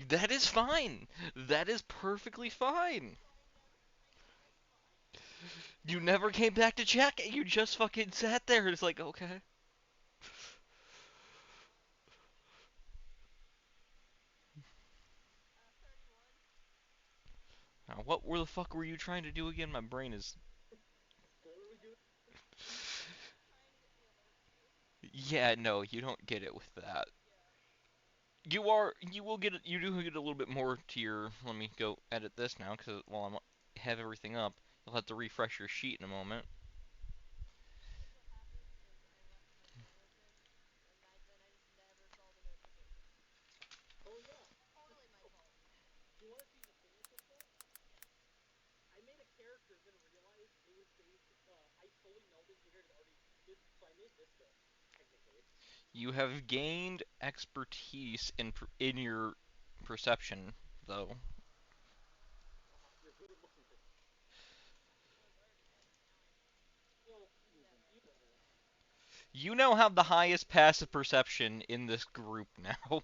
That is fine. That is perfectly fine. You never came back to check it. You just fucking sat there. It's like, okay. Now, what the fuck were you trying to do again? My brain is. Yeah, no, you don't get it with that. You will get, you do get a little bit more to your, let me go edit this now, because while have everything up, you'll have to refresh your sheet in a moment. You have gained expertise in your perception, though. You now have the highest passive perception in this group now.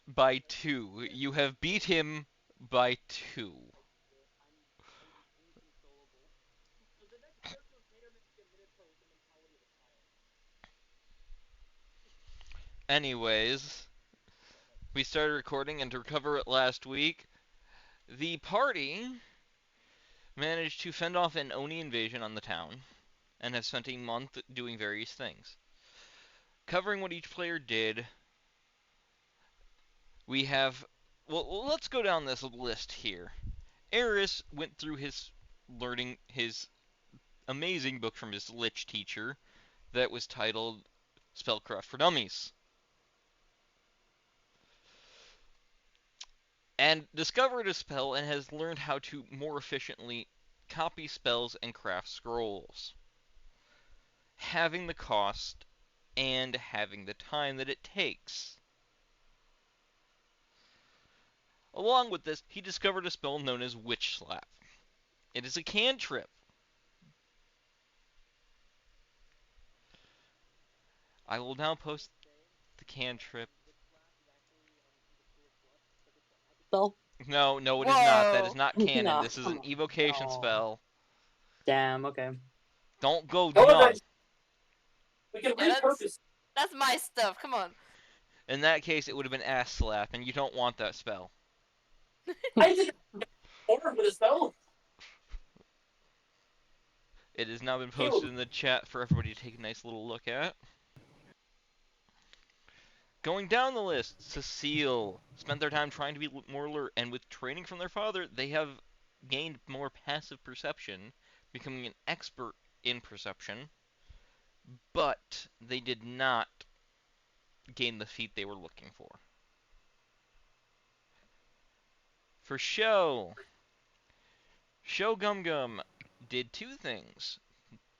By two. You have beat him by two. Anyways, we started recording, and to recover it last week, the party managed to fend off an Oni invasion on the town, and have spent a month doing various things. Covering what each player did, we have. Well, let's go down this list here. Eris went through his learning his amazing book from his Lich teacher that was titled Spellcraft for Dummies, and discovered a spell and has learned how to more efficiently copy spells and craft scrolls, having the cost and having the time that it takes. Along with this, he discovered a spell known as Witch Slap. It is a cantrip. I will now post the cantrip. Spell? No, no, it is not. That is Whoa! not canon. No, This is come an on. evocation Oh, spell. damn, okay. Don't go However, nuts. we can Yeah, repurpose. that's my stuff. Come on. In that case, it would have been ass slap, and you don't want that spell. I did order with a spell. It has now been posted Ew. in the chat for everybody to take a nice little look at. Going down the list, Cecile spent their time trying to be more alert, and with training from their father, they have gained more passive perception, becoming an expert in perception, but they did not gain the feat they were looking for. For Show Gum Gum did two things.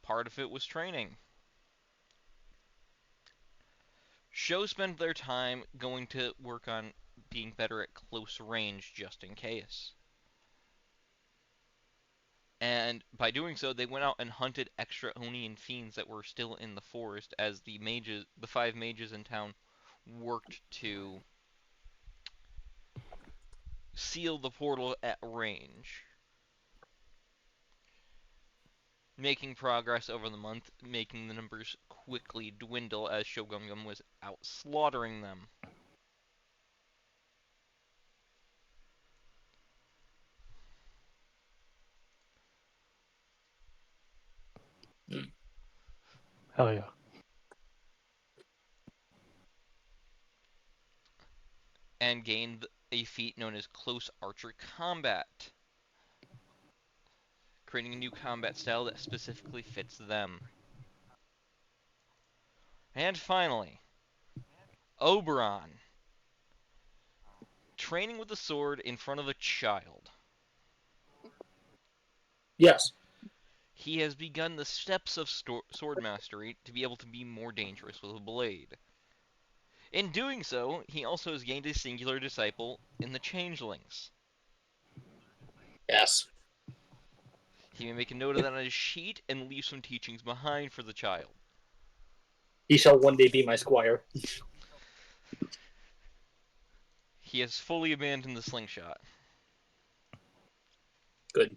Part of it was training. Show spent their time going to work on being better at close range just in case. And by doing so, they went out and hunted extra Oni and fiends that were still in the forest as the five mages in town, worked to seal the portal at range. Making progress over the month, making the numbers quickly dwindle as Shogun was out slaughtering them. Hell yeah. And gained a feat known as Close Archer Combat, creating a new combat style that specifically fits them. And finally, Oberon, training with a sword in front of a child. Yes. He has begun the steps of sword mastery to be able to be more dangerous with a blade. In doing so, he also has gained a singular disciple in the Changelings. Yes. He may make a note of that on his sheet and leave some teachings behind for the child. He shall one day be my squire. He has fully abandoned the slingshot. Good.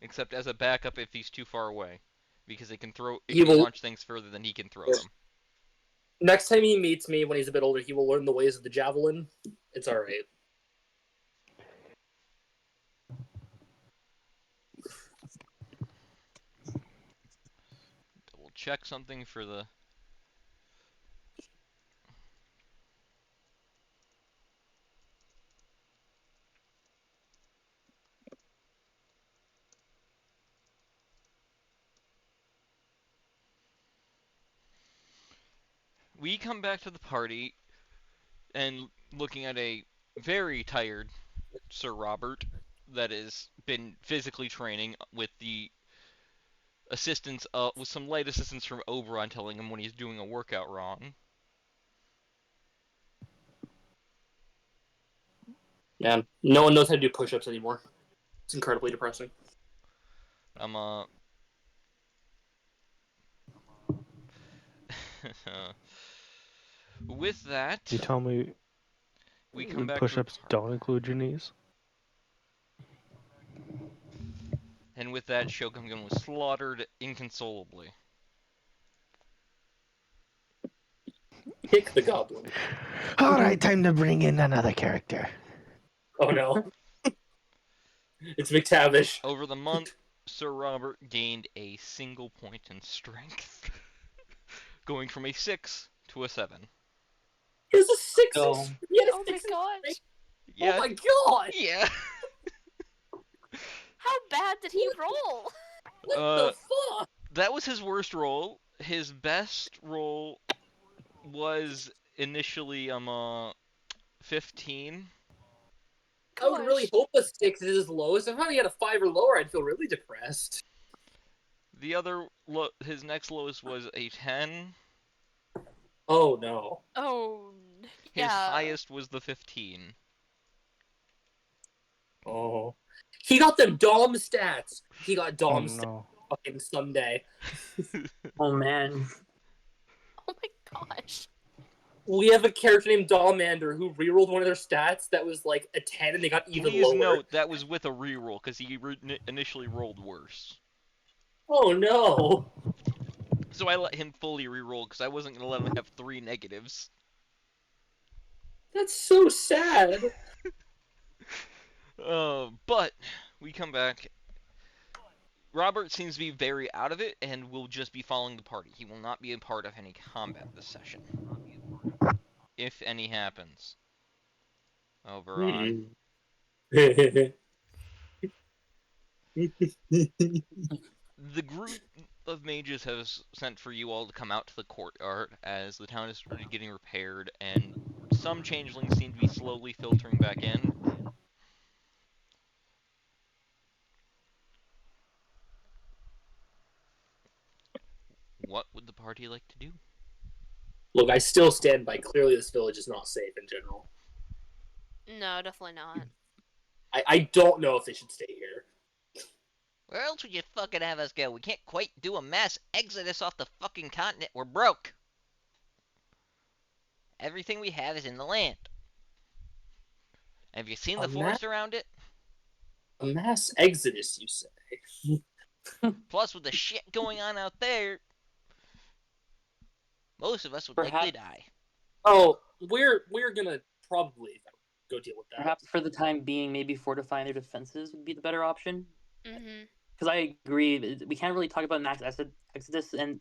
Except as a backup if he's too far away. Because it can He will- launch things further than he can throw them. Next time he meets me when he's a bit older, he will learn the ways of the javelin. It's alright. Double check something for the... We come back to the party and looking at a very tired Sir Robert that has been physically training with the assistance with some light assistance from Oberon telling him when he's doing a workout wrong. Man, no one knows how to do push-ups anymore. It's incredibly depressing. With that, You tell me we come back to push-ups the don't include your knees? and with that, Shogun was slaughtered inconsolably. Kick the goblin. Alright, time to bring in another character. Oh no. It's McTavish. Over the month, Sir Robert gained a single point in strength, going from a 6 to a 7. He has a 6. Oh. He had a Oh my 6 in gosh. strength. Yeah, Oh my god! yeah. How bad did he roll? What the fuck? That was his worst roll. His best roll was initially 15. I would really hope a 6 is his lowest. If I had a 5 or lower, I'd feel really depressed. The other his next lowest was a 10. Oh no. Oh, His yeah. highest was the 15. Oh. He got them Dom stats. He got Oh Dom stats no. fucking Sunday. Oh man. Oh my gosh. We have a character named Domander who rerolled one of their stats that was like a 10 and they got even Please lower. note that was with a reroll because he initially rolled worse. Oh no. So I let him fully reroll because I wasn't gonna let him have 3 negatives. That's so sad. But we come back. Robert seems to be very out of it and will just be following the party. He will not be a part of any combat this session. If any happens. Oberon. The group of mages has sent for you all to come out to the courtyard as the town is getting repaired and some changelings seem to be slowly filtering back in. What would the party like to do? Look, I still stand by clearly this village is not safe in general. No, definitely not. I don't know if they should stay here. Where else would you fucking have us go? We can't quite do a mass exodus off the fucking continent. We're broke. Everything we have is in the land. Have you seen the forest around it? A mass exodus, you say? Plus, with the shit going on out there, most of us would likely Perhaps- die. Oh, we're gonna probably go deal with that. Perhaps for the time being, maybe fortifying their defenses would be the better option. Mm-hmm. Because I agree, we can't really talk about max exodus and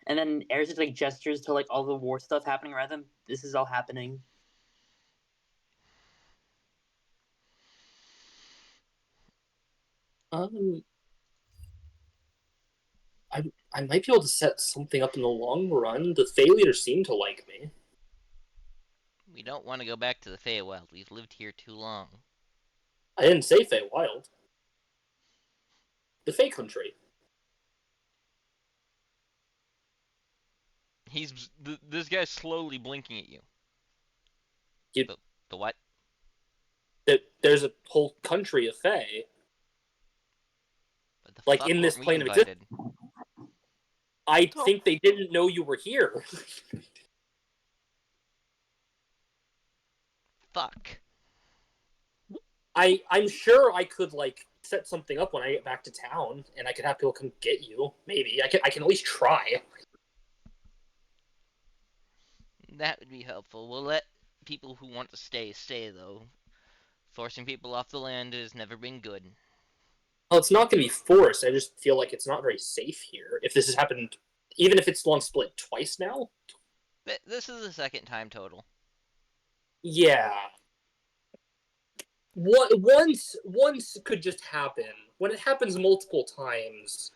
then Ares just like gestures to like all the war stuff happening around them. This is all happening. I might be able to set something up in the long run. The Fey leaders seem to like me. We don't want to go back to the Feywild. We've lived here too long. I didn't say Fey Wild. The Fey country. This guy's slowly blinking at you. You- The what? that there's a whole country of Fae, But the like fuck in this weren't we plane of existence. invited? I Oh. think they didn't know you were here. Fuck. I'm sure I could like set something up when I get back to town, and I could have people come get you. Maybe I can at least try. That would be helpful. We'll let people who want to stay though. Forcing people off the land has never been good. Well, it's not going to be forced. I just feel like it's not very safe here. If this has happened, even if it's long split twice now. This is the second time total. Yeah. Once could just happen. When it happens multiple times.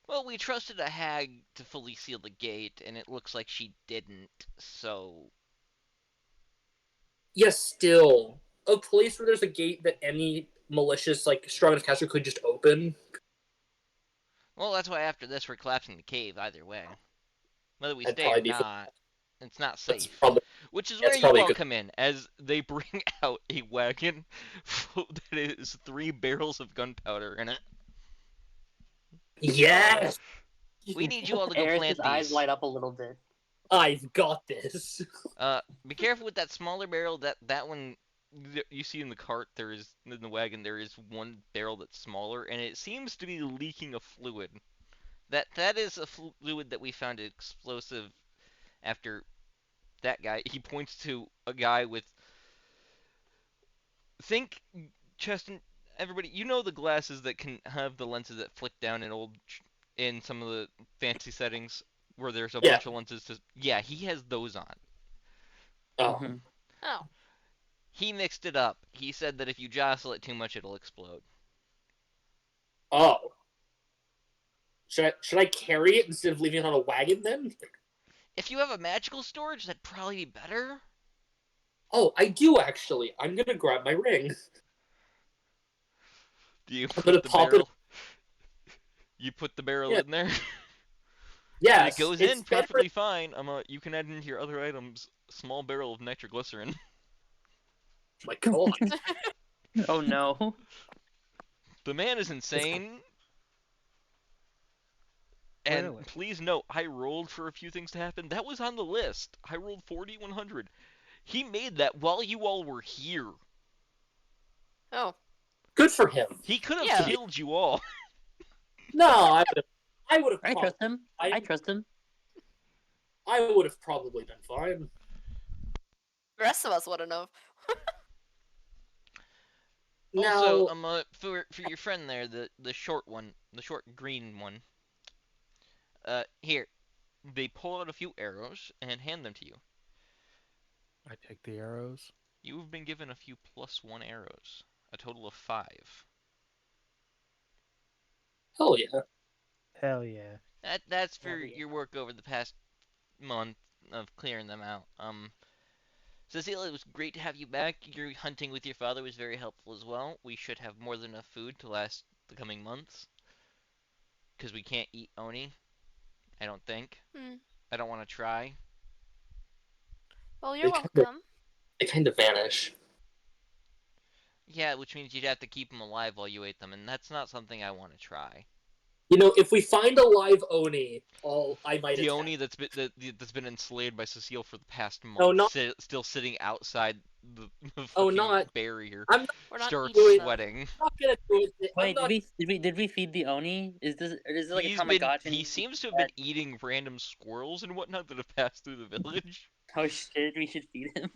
Well, we trusted a hag to fully seal the gate, and it looks like she didn't, so... Yes, still. A place where there's a gate that any malicious, like, strong enough caster could just open. Well, that's why after this we're collapsing the cave, either way. Whether we That'd stay or probably be. not, it's not That's safe. probably. Which is That's where you probably all good. come in, as they bring out a wagon that is 3 barrels of gunpowder in it. Yes! We need you all to go Eris's plant eyes these. light up a little bit. I've got this. Be careful with that smaller barrel. That one you see in the cart. There is in the wagon. There is one barrel that's smaller, and it seems to be leaking a fluid. That is a fluid that we found explosive after that guy. He points to a guy with think Cheston. Everybody, you know the glasses that can have the lenses that flick down in some of the fancy settings where there's a Yeah. bunch of lenses to. Yeah, he has those on. Oh. Mhm. Oh. He mixed it up. He said that if you jostle it too much, it'll explode. Oh. Should I carry it instead of leaving it on a wagon then? If you have a magical storage, that'd probably be better. Oh, I do actually. I'm gonna grab my ring. Do you I'm gonna put the pop it. barrel? You put the barrel Yeah. in there? Yes, It goes it's in better. perfectly fine. You can add into your other items small barrel of nitroglycerin. My God. Oh no. The man is insane. And Really? please note, I rolled for a few things to happen. That was on the list. I rolled 40, 100. He made that while you all were here. Oh. Good for him. He could have Yeah. killed you all. No, I would have. I trust him. I- I trust him. I would have probably been fine. The rest of us wouldn't have. Also, Now, for your friend there, the short one, the short green one. Here, they pull out a few arrows and hand them to you. I take the arrows. You have been given a few +1 arrows, a total of 5. hell yeah. Hell yeah. That's for Hell yeah. your work over the past month of clearing them out. Cecile, it was great to have you back. Your hunting with your father was very helpful as well. We should have more than enough food to last the coming months. Because we can't eat oni, I don't think. Hmm. I don't want to try. Well, you're They kind of, welcome. they kind of vanish. Yeah, which means you'd have to keep them alive while you ate them, and that's not something I want to try. You know, if we find a live oni, I might The attack. oni that's been enslaved by Cecile for the past month, No, not- still sitting outside the Oh, fucking not- barrier, I'm We're not starts eating them. sweating. not gonna do it. I'm Wait, not. did we feed the Oni? Is this like a Tamagotchi? He seems to have been eating random squirrels and whatnot that have passed through the village. Oh shit, we should feed him.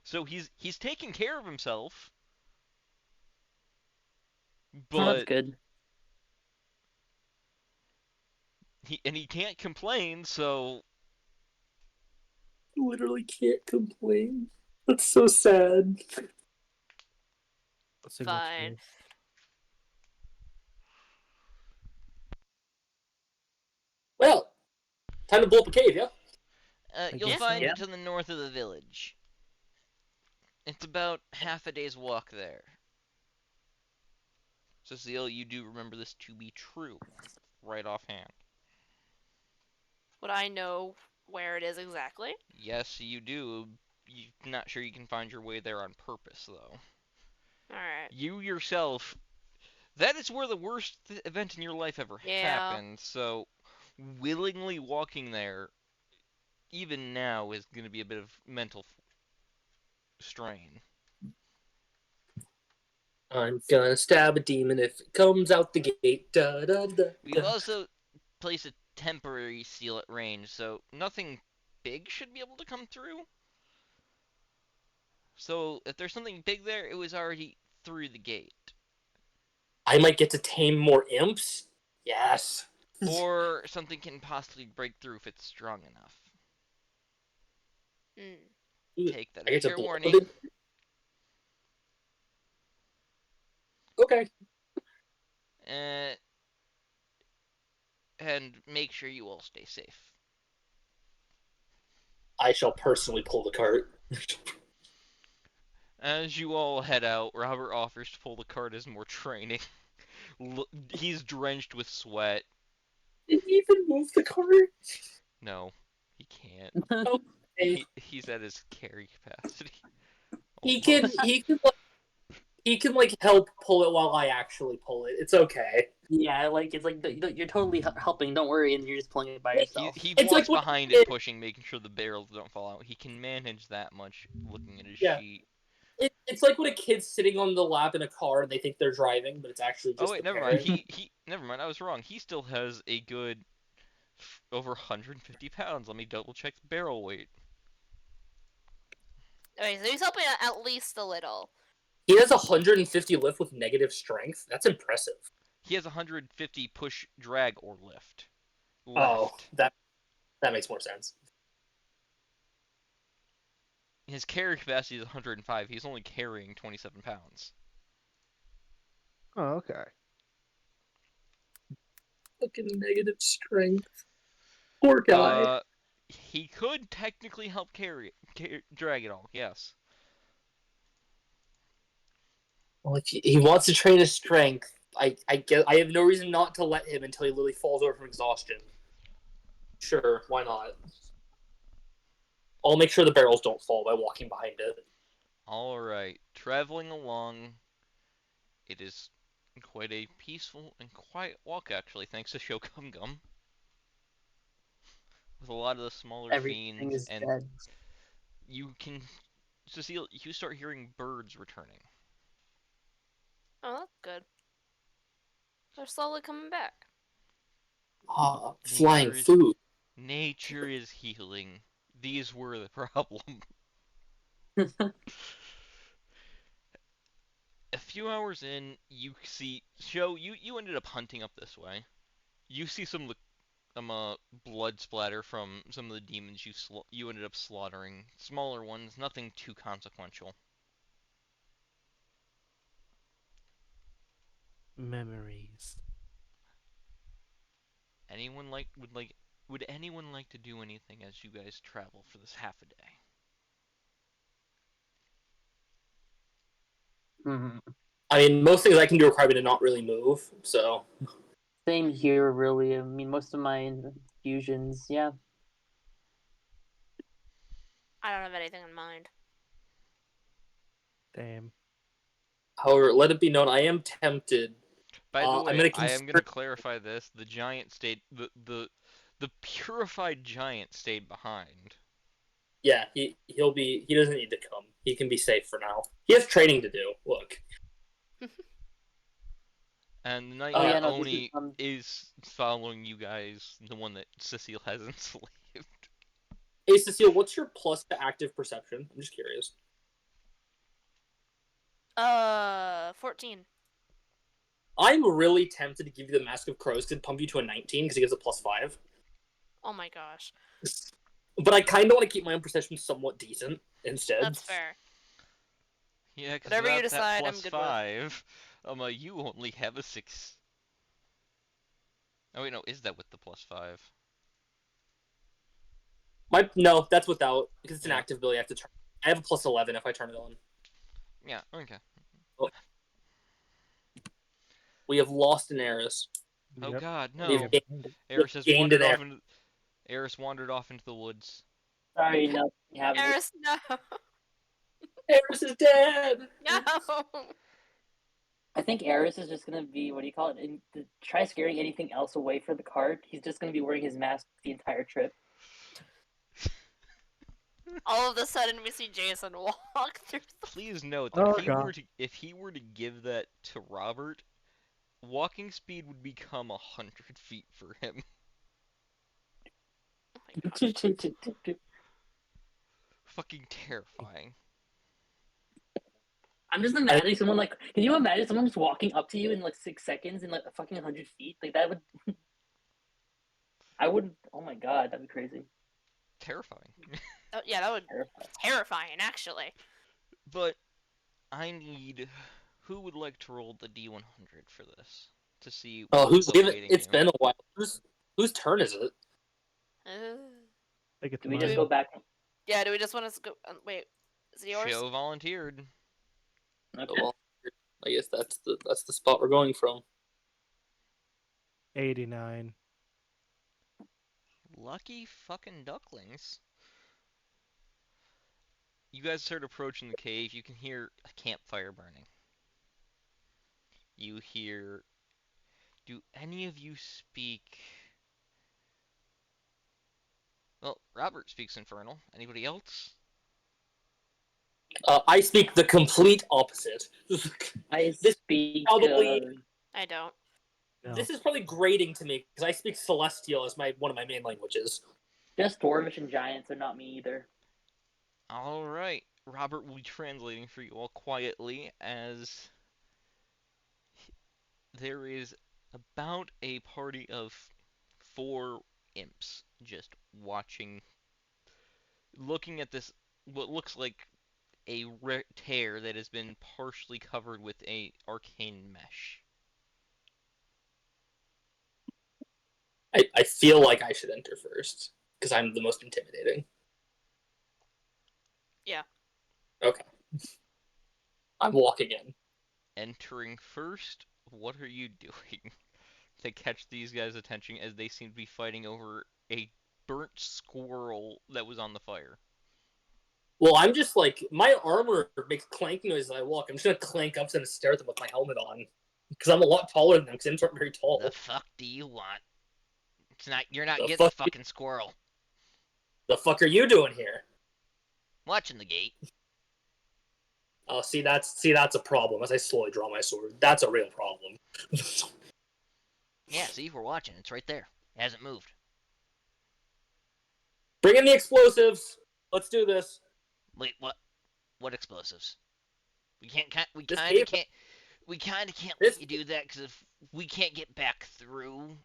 So he's taking care of himself, Oh, that's but good. he can't complain. So Literally can't complain. That's so sad. A single Fine. tear. Well, time to blow up a cave, yeah? you'll guess find so. it to the north of the village. It's about half a day's walk there. Cecile, you do remember this to be true, right offhand. Would I know where it is exactly? Yes, you do. you're not sure you can find your way there on purpose, though. Alright. You yourself, that is where the worst event in your life ever Yeah. happened, so willingly walking there, even now, is going to be a bit of mental strain. I'm gonna stab a demon if it comes out the gate. Da, da, da, We've da. also placed a temporary seal at range, so nothing big should be able to come through. So if there's something big there, it was already through the gate. I might get to tame more imps. Yes. Or something can possibly break through if it's strong enough. Mm. Take that I get as to your blow warning. it. Okay. Uh, and make sure you all stay safe. I shall personally pull the cart. As you all head out, Robert offers to pull the cart as more training. He's drenched with sweat. Did he even move the cart? No, he can't. Okay. He's at his carry capacity. He can Almost. he can like help pull it while I actually pull it. It's okay. Yeah, like it's like you're totally helping. Don't worry, and you're just pulling it by yourself. He It's walks like when behind a it, kid- pushing, making sure the barrels don't fall out. He can manage that much looking at his Yeah. sheet. It's like when a kid's sitting on the lap in a car and they think they're driving, but it's actually Oh just wait, the never mind. parent. Never mind. I was wrong. He still has a good over 150 pounds. Let me double check the barrel weight. Okay, so he's helping at least a little. He has 150 lift with negative strength. That's impressive. He has 150 push, drag, or lift. Oh, Left. that makes more sense. His carry capacity is 105. He's only carrying 27 pounds. Oh, okay. Fucking negative strength. Poor guy. He could technically help drag it all. Yes. Well, if he wants to train his strength, I guess I have no reason not to let him until he literally falls over from exhaustion. Sure, why not? I'll make sure the barrels don't fall by walking behind it. All right. Traveling along. It is quite a peaceful and quiet walk, actually, thanks to Shokum Gum. With a lot of the smaller Everything fiends, is and dead. you can, Cecile, you start hearing birds returning. Oh, that's good. They're slowly coming back. Ah, Nature flying is food. nature is healing. These were the problem. A few hours in, you see, you ended up hunting up this way. You see some blood splatter from some of the demons you ended up slaughtering. Smaller ones, nothing too consequential. Memories. Anyone like would anyone like to do anything as you guys travel for this half a day? Mhm. I mean, most things I can do require me to not really move, so Same here, really. I mean, most of my fusions, yeah. I don't have anything in mind. Damn. however, let it be known I am tempted. By the I'm way, gonna I am consider. gonna clarify this. The giant stayed the purified giant stayed behind. Yeah, he doesn't need to come. He can be safe for now. He has training to do. Look. And the Oh nightmare yeah, no, this is Oni is following you guys, the one that Cecile has enslaved. Hey Cecile, what's your plus to active perception? I'm just curious. 14. I'm really tempted to give you the Mask of Crows to pump you to a 19 because it gives a +5. Oh my gosh. But I kind of want to keep my own perception somewhat decent instead. That's fair. Yeah, because Whatever you without that decide, I'm plus good with. 5, you only have a 6. Oh wait, no, is that with the plus 5? No, that's without because it's an Yeah. active ability. I have to turn. I have a +11 if I turn it on. Yeah, okay. We have lost an Eris. Oh Yep. god, We've no. gained, Eris has gained an wandered off Eris. into Eris wandered off into the woods. Sorry, no. You have Eris, no. Eris is dead. No. I think Eris is just gonna be what do you call it? Try scaring anything else away for the card. He's just gonna be wearing his mask the entire trip. All of a sudden, we see Jason walk through the... Please note that Oh, if he were to give that to Robert, walking speed would become 100 feet for him. Oh my gosh. Fucking terrifying. I'm just imagining someone like. Can you imagine someone just walking up to you in like 6 seconds in like a fucking 100 feet? Like that would. I wouldn't. Oh my god, that'd be crazy. Terrifying. Oh, yeah, that would be Terrifying. terrifying, actually. But I need. Who would like to roll the D100 for this to see Oh, what's awaiting It's you? been a while. Whose turn is it? Uh, I think it's Do we mine. just go back? yeah, do we just want to go... wait, is it yours? Show volunteered. Okay. Well, I guess that's the spot we're going from. 89. Lucky fucking ducklings. You guys start approaching the cave. You can hear a campfire burning. You hear. Do any of you speak. Well, Robert speaks Infernal. Anybody else? I speak the complete opposite. I This speak. probably- I don't. No. This is probably grating to me because I speak Celestial as one of my main languages. Just Dwarvish and Giants are not me either. Alright. Robert will be translating for you all quietly as there is about a party of 4 imps just watching, looking at this, what looks like a tear that has been partially covered with a arcane mesh. I feel like I should enter first because I'm the most intimidating. Yeah. Okay. I'm walking in. Entering first, what are you doing to catch these guys' attention as they seem to be fighting over a burnt squirrel that was on the fire? Well, I'm just like my armor makes clanking noises as I walk. I'm just gonna clank up and stare at them with my helmet on because I'm a lot taller than them. Because imps aren't very tall. The fuck do you want? It's not. You're not The getting the fuck- fucking squirrel. The fuck are you doing here? Watching the gate. Oh, see that's a problem. As I slowly draw my sword, that's a real problem. Yeah, see, we're watching. It's right there. It hasn't moved. Bring in the explosives. Let's do this. Wait, what? What explosives? We can't. We This kind of cave- can't. We kind of can't This- let you do that because if we can't get back through,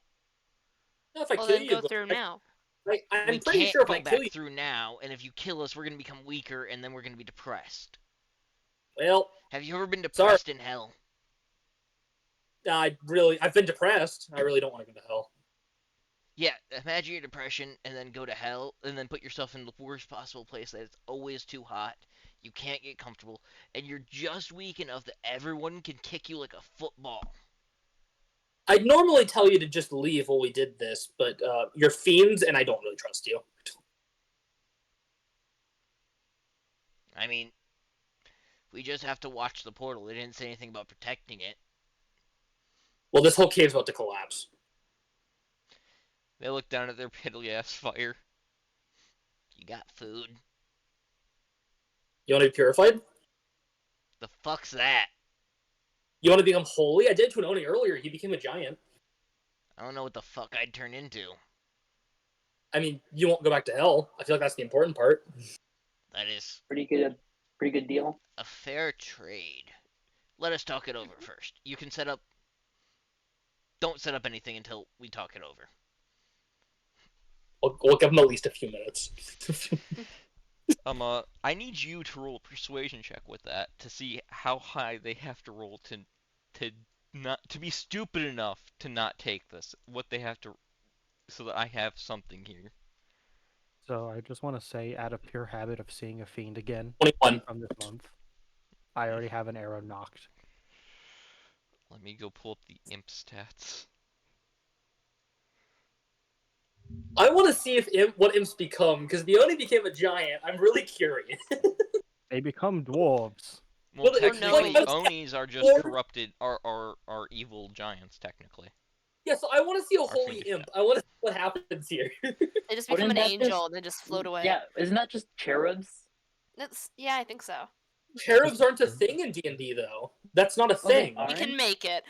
If I Well, kill then you, go through now. I'm we pretty can't sure if go I back kill you, through now. And if you kill us, we're gonna become weaker, and then we're gonna be depressed. well, Have you ever been Sorry. depressed in hell? I've been depressed. I really don't want to go to hell. Yeah, imagine your depression and then go to hell and then put yourself in the worst possible place that it's always too hot. You can't get comfortable and you're just weak enough that everyone can kick you like a football. I'd normally tell you to just leave while we did this, but you're fiends, and I don't really trust you. I mean, we just have to watch the portal. They didn't say anything about protecting it. Well, this whole cave's about to collapse. They look down at their piddly ass fire. You got food? You want to be purified? The fuck's that? You want to become holy? I did it to an Oni earlier. He became a giant. I don't know what the fuck I'd turn into. I mean, you won't go back to hell. I feel like that's the important part. That is Pretty good deal. a fair trade. Let us talk it over first. You can set up. Don't set up anything until we talk it over. We'll give him at least a few minutes. I need you to roll a persuasion check with that to see how high they have to roll to not to be stupid enough to not take this. What they have to, so that I have something here. So I just want to say, out of pure habit of seeing a fiend again 21. from this month, I already have an arrow knocked. Let me go pull up the imp stats. I want to see what imps become, because the Oni became a giant. I'm really curious. They become dwarves. Well, Well, technically, like, Onis are just or- corrupted, are evil giants, technically. Yeah, so I want to see a Our holy fiendish imp. I want to see what happens here. they just become Wouldn't an that angel just- and then just float away. Yeah, isn't that just cherubs? Yeah, I think so. Cherubs aren't a thing in D&D, though. That's not a Oh, they thing. are? We can make it.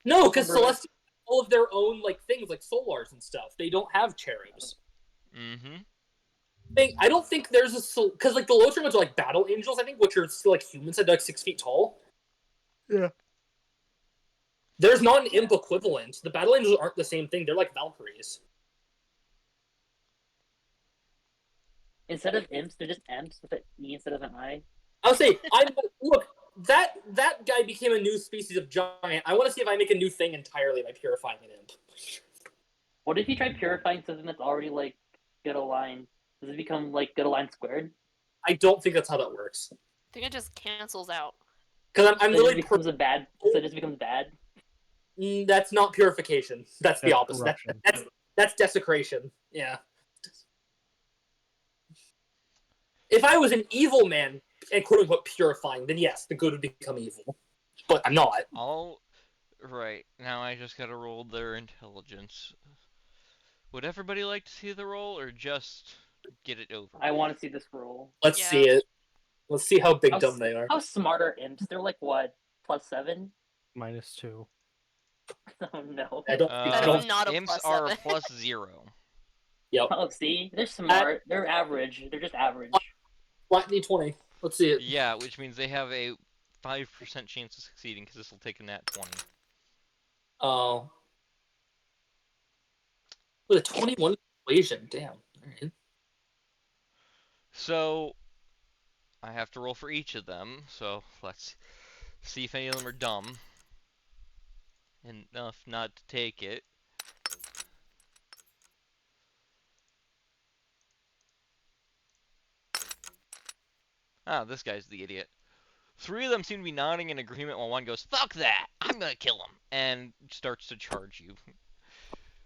No, because Oh, bro. Celestials have all of their own like things, like solars and stuff. They don't have cherubs. Mm-hmm. I don't think there's a because like the lowest ones are like battle angels. I think, which are still like humans that are like 6 feet tall. Yeah. There's not an imp equivalent. The battle angels aren't the same thing. They're like Valkyries. Instead of imps, they're just emps with an E instead of an I. I'll say, look. That guy became a new species of giant. I want to see if I make a new thing entirely by purifying an imp. What if you try purifying something that's already like good aligned? Does it become like good aligned squared? I don't think that's how that works. I think it just cancels out. Because I'm So it just literally becomes a bad. So it just becomes bad. That's not purification. That's the That's opposite. corruption. That's desecration. Yeah. If I was an evil man and quote unquote purifying, then yes, the good would become evil. But I'm not. Right, now I just gotta roll their intelligence. Would everybody like to see the roll, or just get it over I with? want to see this roll. Let's Yeah. see it. Let's see how big How dumb they are. How smart are imps? They're like what? +7? -2. Oh no. I don't. That I is don't. not a Imps plus are a 7. +0. Yep. Oh, see, they're smart. They're average. They're just average. Flat D20. Let's see it. Yeah, which means they have a 5% chance of succeeding, because this will take a nat 20. Oh. With a 21 equation. Damn. Alright. So, I have to roll for each of them, so let's see if any of them are dumb enough not to take it. Ah, this guy's the idiot. 3 of them seem to be nodding in agreement while one goes, "Fuck that! I'm gonna kill him!" and starts to charge you.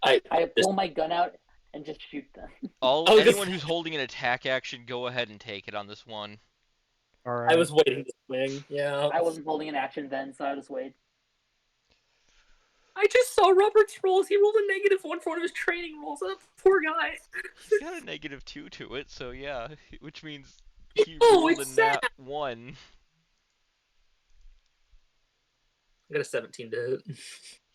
I pull my gun out and just shoot them. Anyone who's holding an attack action, go ahead and take it on this one. All I right. was waiting to swing. Yeah. I wasn't holding an action then, so I just wait. I just saw Robert's rolls. He rolled a -1 for one of his training rolls. That poor guy. He's got a -2 to it, so yeah, which means he Oh, rolled a it's nat 1. I got a 17 to hit.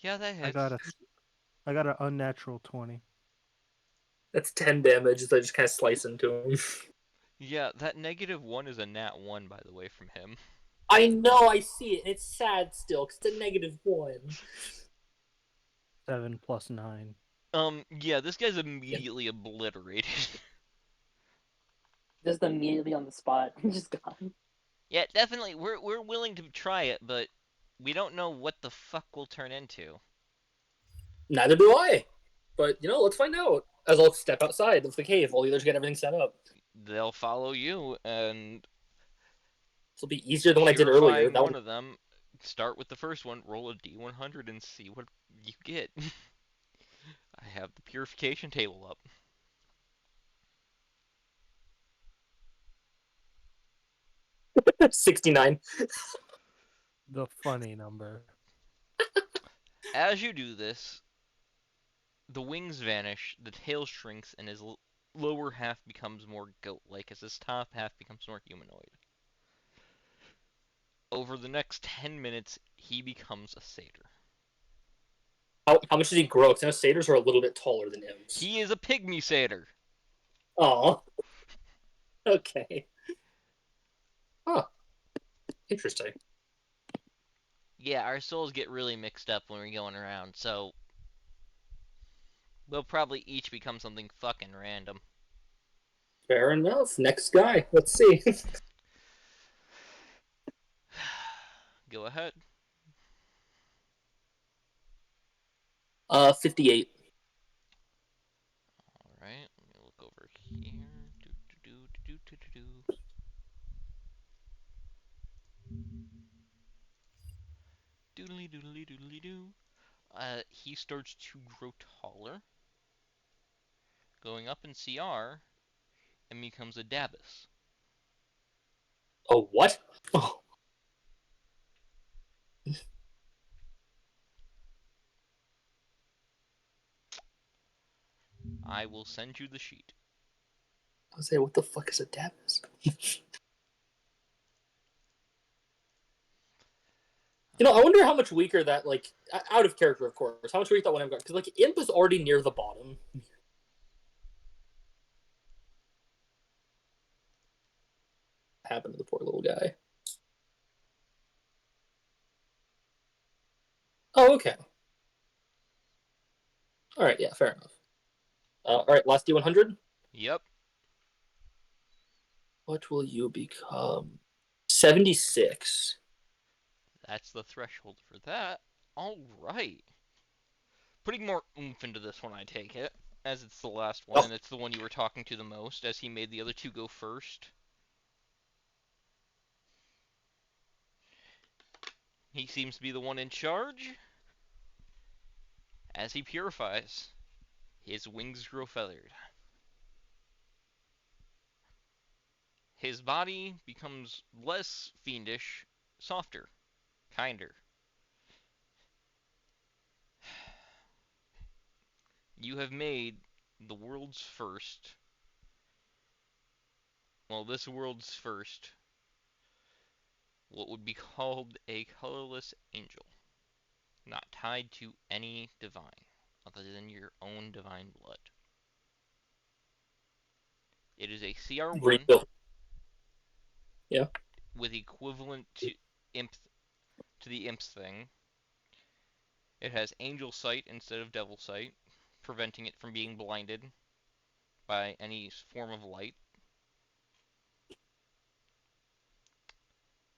Yeah, that I hits. got an unnatural 20. That's 10 damage as I just kind of slice into him. Yeah, that -1 is a nat 1, by the way, from him. I know, I see it. It's sad still, because it's a -1. 7 + 9. Yeah, this guy's immediately obliterated. Just immediately on the spot. Just gone. Yeah, definitely, we're willing to try it, but we don't know what the fuck we'll turn into. Neither do I. But, let's find out. As I'll step outside of the cave while the others get everything set up. They'll follow you, and This will be easier than what I did earlier. purifying That one one... of them, start with the first one, roll a d100 and see what you get. I have the purification table up. $69. The funny number. As you do this, the wings vanish, the tail shrinks, and his lower half becomes more goat-like as his top half becomes more humanoid. Over the next 10 minutes, he becomes a satyr. How much does he grow? Because I know satyrs are a little bit taller than imps. He is a pygmy satyr. Aw. Okay. Huh. Interesting. Yeah, our souls get really mixed up when we're going around, so we'll probably each become something fucking random. Fair enough. Next guy. Let's see. Go ahead. 58. Alright, let me look over here. Doodly doodly doodly doo. He starts to grow taller. going up in CR, and becomes a Dabus. Oh, what? Oh, I will send you the sheet. I was say, what the fuck is a Dabus? I wonder how much weaker that, like, out of character, of course, how much weaker that one I've got. Because, like, Imp is already near the bottom. What happened to the poor little guy? Oh, okay. All right, yeah, fair enough. All right, last D100. Yep. What will you become? 76. That's the threshold for that. All right. Putting more oomph into this one, I take it, as it's the last one, Oh, and it's the one you were talking to the most, as he made the other two go first. He seems to be the one in charge. As he purifies, his wings grow feathered. His body becomes less fiendish, softer, kinder. You have made the world's first, well, this world's first, what would be called a colorless angel, not tied to any divine, other than your own divine blood. It is a CR1 rebuild. Yeah. with equivalent to imp to the imp's thing. It has angel sight instead of devil sight, preventing it from being blinded by any form of light.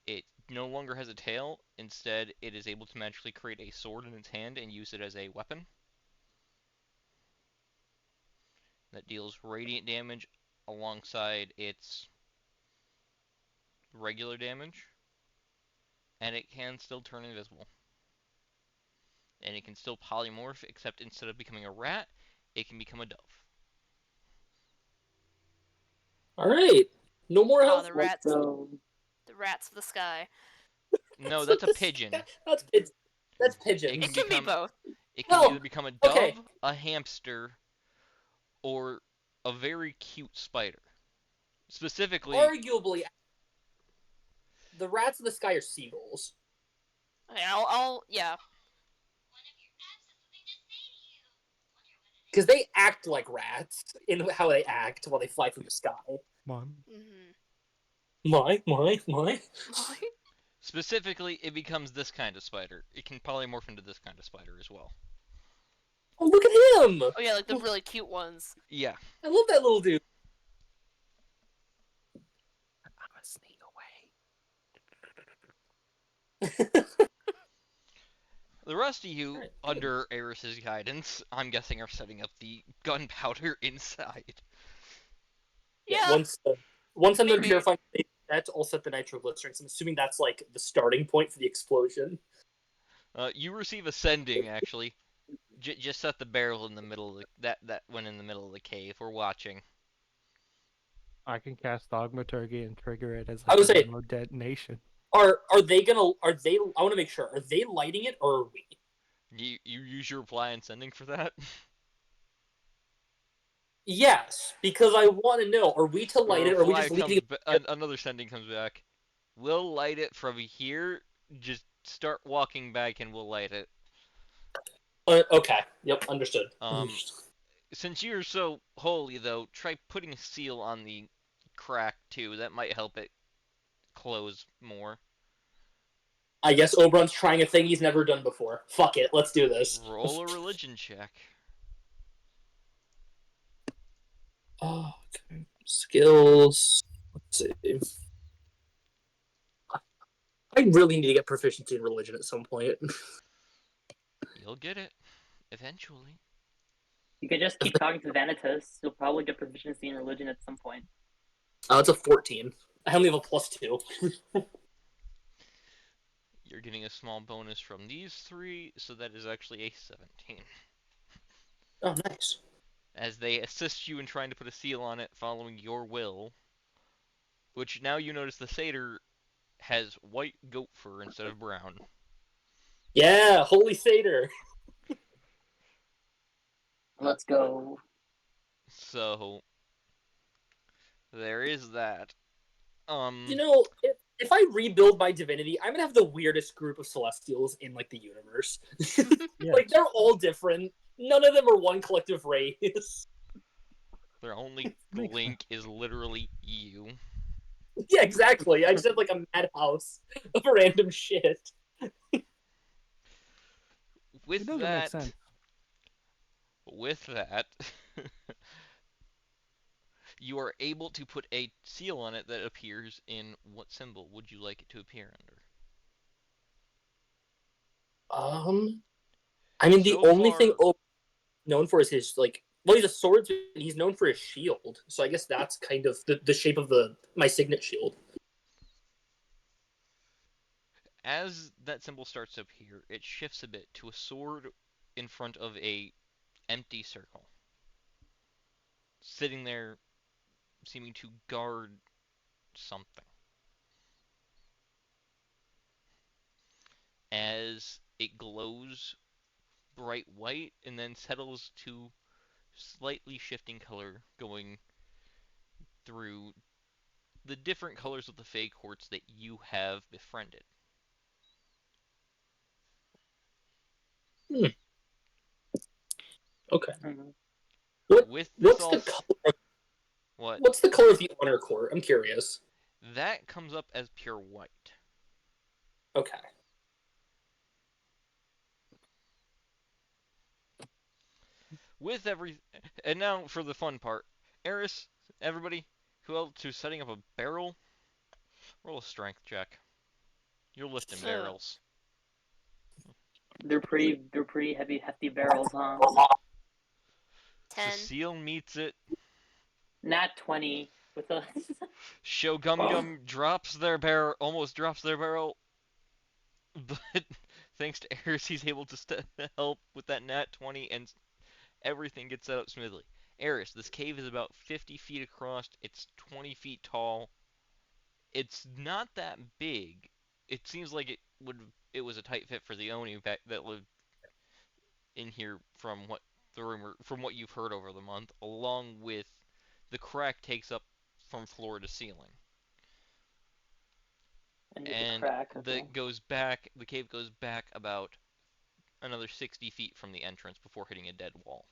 It no longer has a tail. Instead, it is able to magically create a sword in its hand and use it as a weapon that deals radiant damage alongside its regular damage, and it can still turn invisible. And it can still polymorph, except instead of becoming a rat, it can become a dove. All right. No more Oh, health. the Let's rats. go. The rats of the sky. No, that's a pigeon. That's pigeons. That's It It can pigeons. can be become both. it can No. either become a Okay. dove, a hamster, or a very cute spider. Specifically, Arguably, the rats of the sky are seagulls Okay, yeah. because they act like rats in how they act while they fly through the sky. Mom. Mm-hmm. My. specifically, it becomes this kind of spider. It can polymorph into this kind of spider as well. Oh, look at him! Oh yeah, like the really cute ones. Yeah. I love that little dude. I'm a sneak away. The rest of you, Alright, under Eris's guidance, I'm guessing are setting up the gunpowder inside. Yeah, Once I'm done maybe. purifying that, I'll set the nitroglycerins. I'm assuming that's like the starting point for the explosion. You receive a sending, actually. Just set the barrel in the middle of that one in the middle of the cave. We're watching. I can cast Thaumaturgy and trigger it as I like would a say, remote detonation. are they? I want to make sure. Are they lighting it or are we? You use your reply and sending for that? Yes, because I want to know. Are we to Your light it, or are we reply just comes leaving it? another sending comes back. We'll light it from here. Just start walking back and we'll light it. Okay. Yep. Understood. Um, since you're so holy though, try putting a seal on the crack too. That might help it close more. I guess Oberon's trying a thing he's never done before. Fuck it. Let's do this. Roll a religion check. Oh, okay. Skills. Let's see. I really need to get proficiency in religion at some point. You'll get it eventually. You could just keep talking to Vanitas. You'll probably get proficiency in religion at some point. It's a 14. I only have a +2. You're getting a small bonus from these three, so that is actually a 17. Oh, nice. as they assist you in trying to put a seal on it following your will. Which now you notice the satyr has white goat fur instead of brown. Yeah, holy satyr. Let's go. So there is that. You know, if I rebuild my divinity, I'm gonna have the weirdest group of celestials in like the universe. Yeah. Like they're all different. None of them are one collective race. Their only Makes link is literally you. Yeah, exactly. I just have like a madhouse of random shit. With It doesn't make that, sense. with that, you are able to put a seal on it that appears in what symbol would you like it to appear under? I mean, the So only thing far, Oak known for is his like. Well, he's a swordsman. He's known for his shield, so I guess that's kind of the shape of my signet shield. as that symbol starts to appear, it shifts a bit to a sword in front of a empty circle, sitting there seeming to guard something. As it glows bright white and then settles to slightly shifting color going through the different colors of the Fey Courts that you have befriended. Hmm. Okay. Mhm. With this What's all the color? what What's the color of the honor court? I'm curious. that comes up as pure white. Okay. With every and now for the fun part. Eris, everybody, who's setting up a barrel, roll a strength check. You're lifting So, barrels. They're pretty heavy, hefty barrels, huh? 10. Cecile meets it. Nat 20 with a. Shogumgum drops their barrel, almost drops their barrel, but thanks to Eris, he's able to help with that nat 20, and everything gets set up smoothly. Eris, this cave is about 50 feet across. It's 20 feet tall. It's not that big. It seems like it was a tight fit for the Oni that lived in here from what you've heard over the month, along with the crack takes up from floor to ceiling. Into the And crack. Okay. the cave goes back about another 60 feet from the entrance before hitting a dead wall.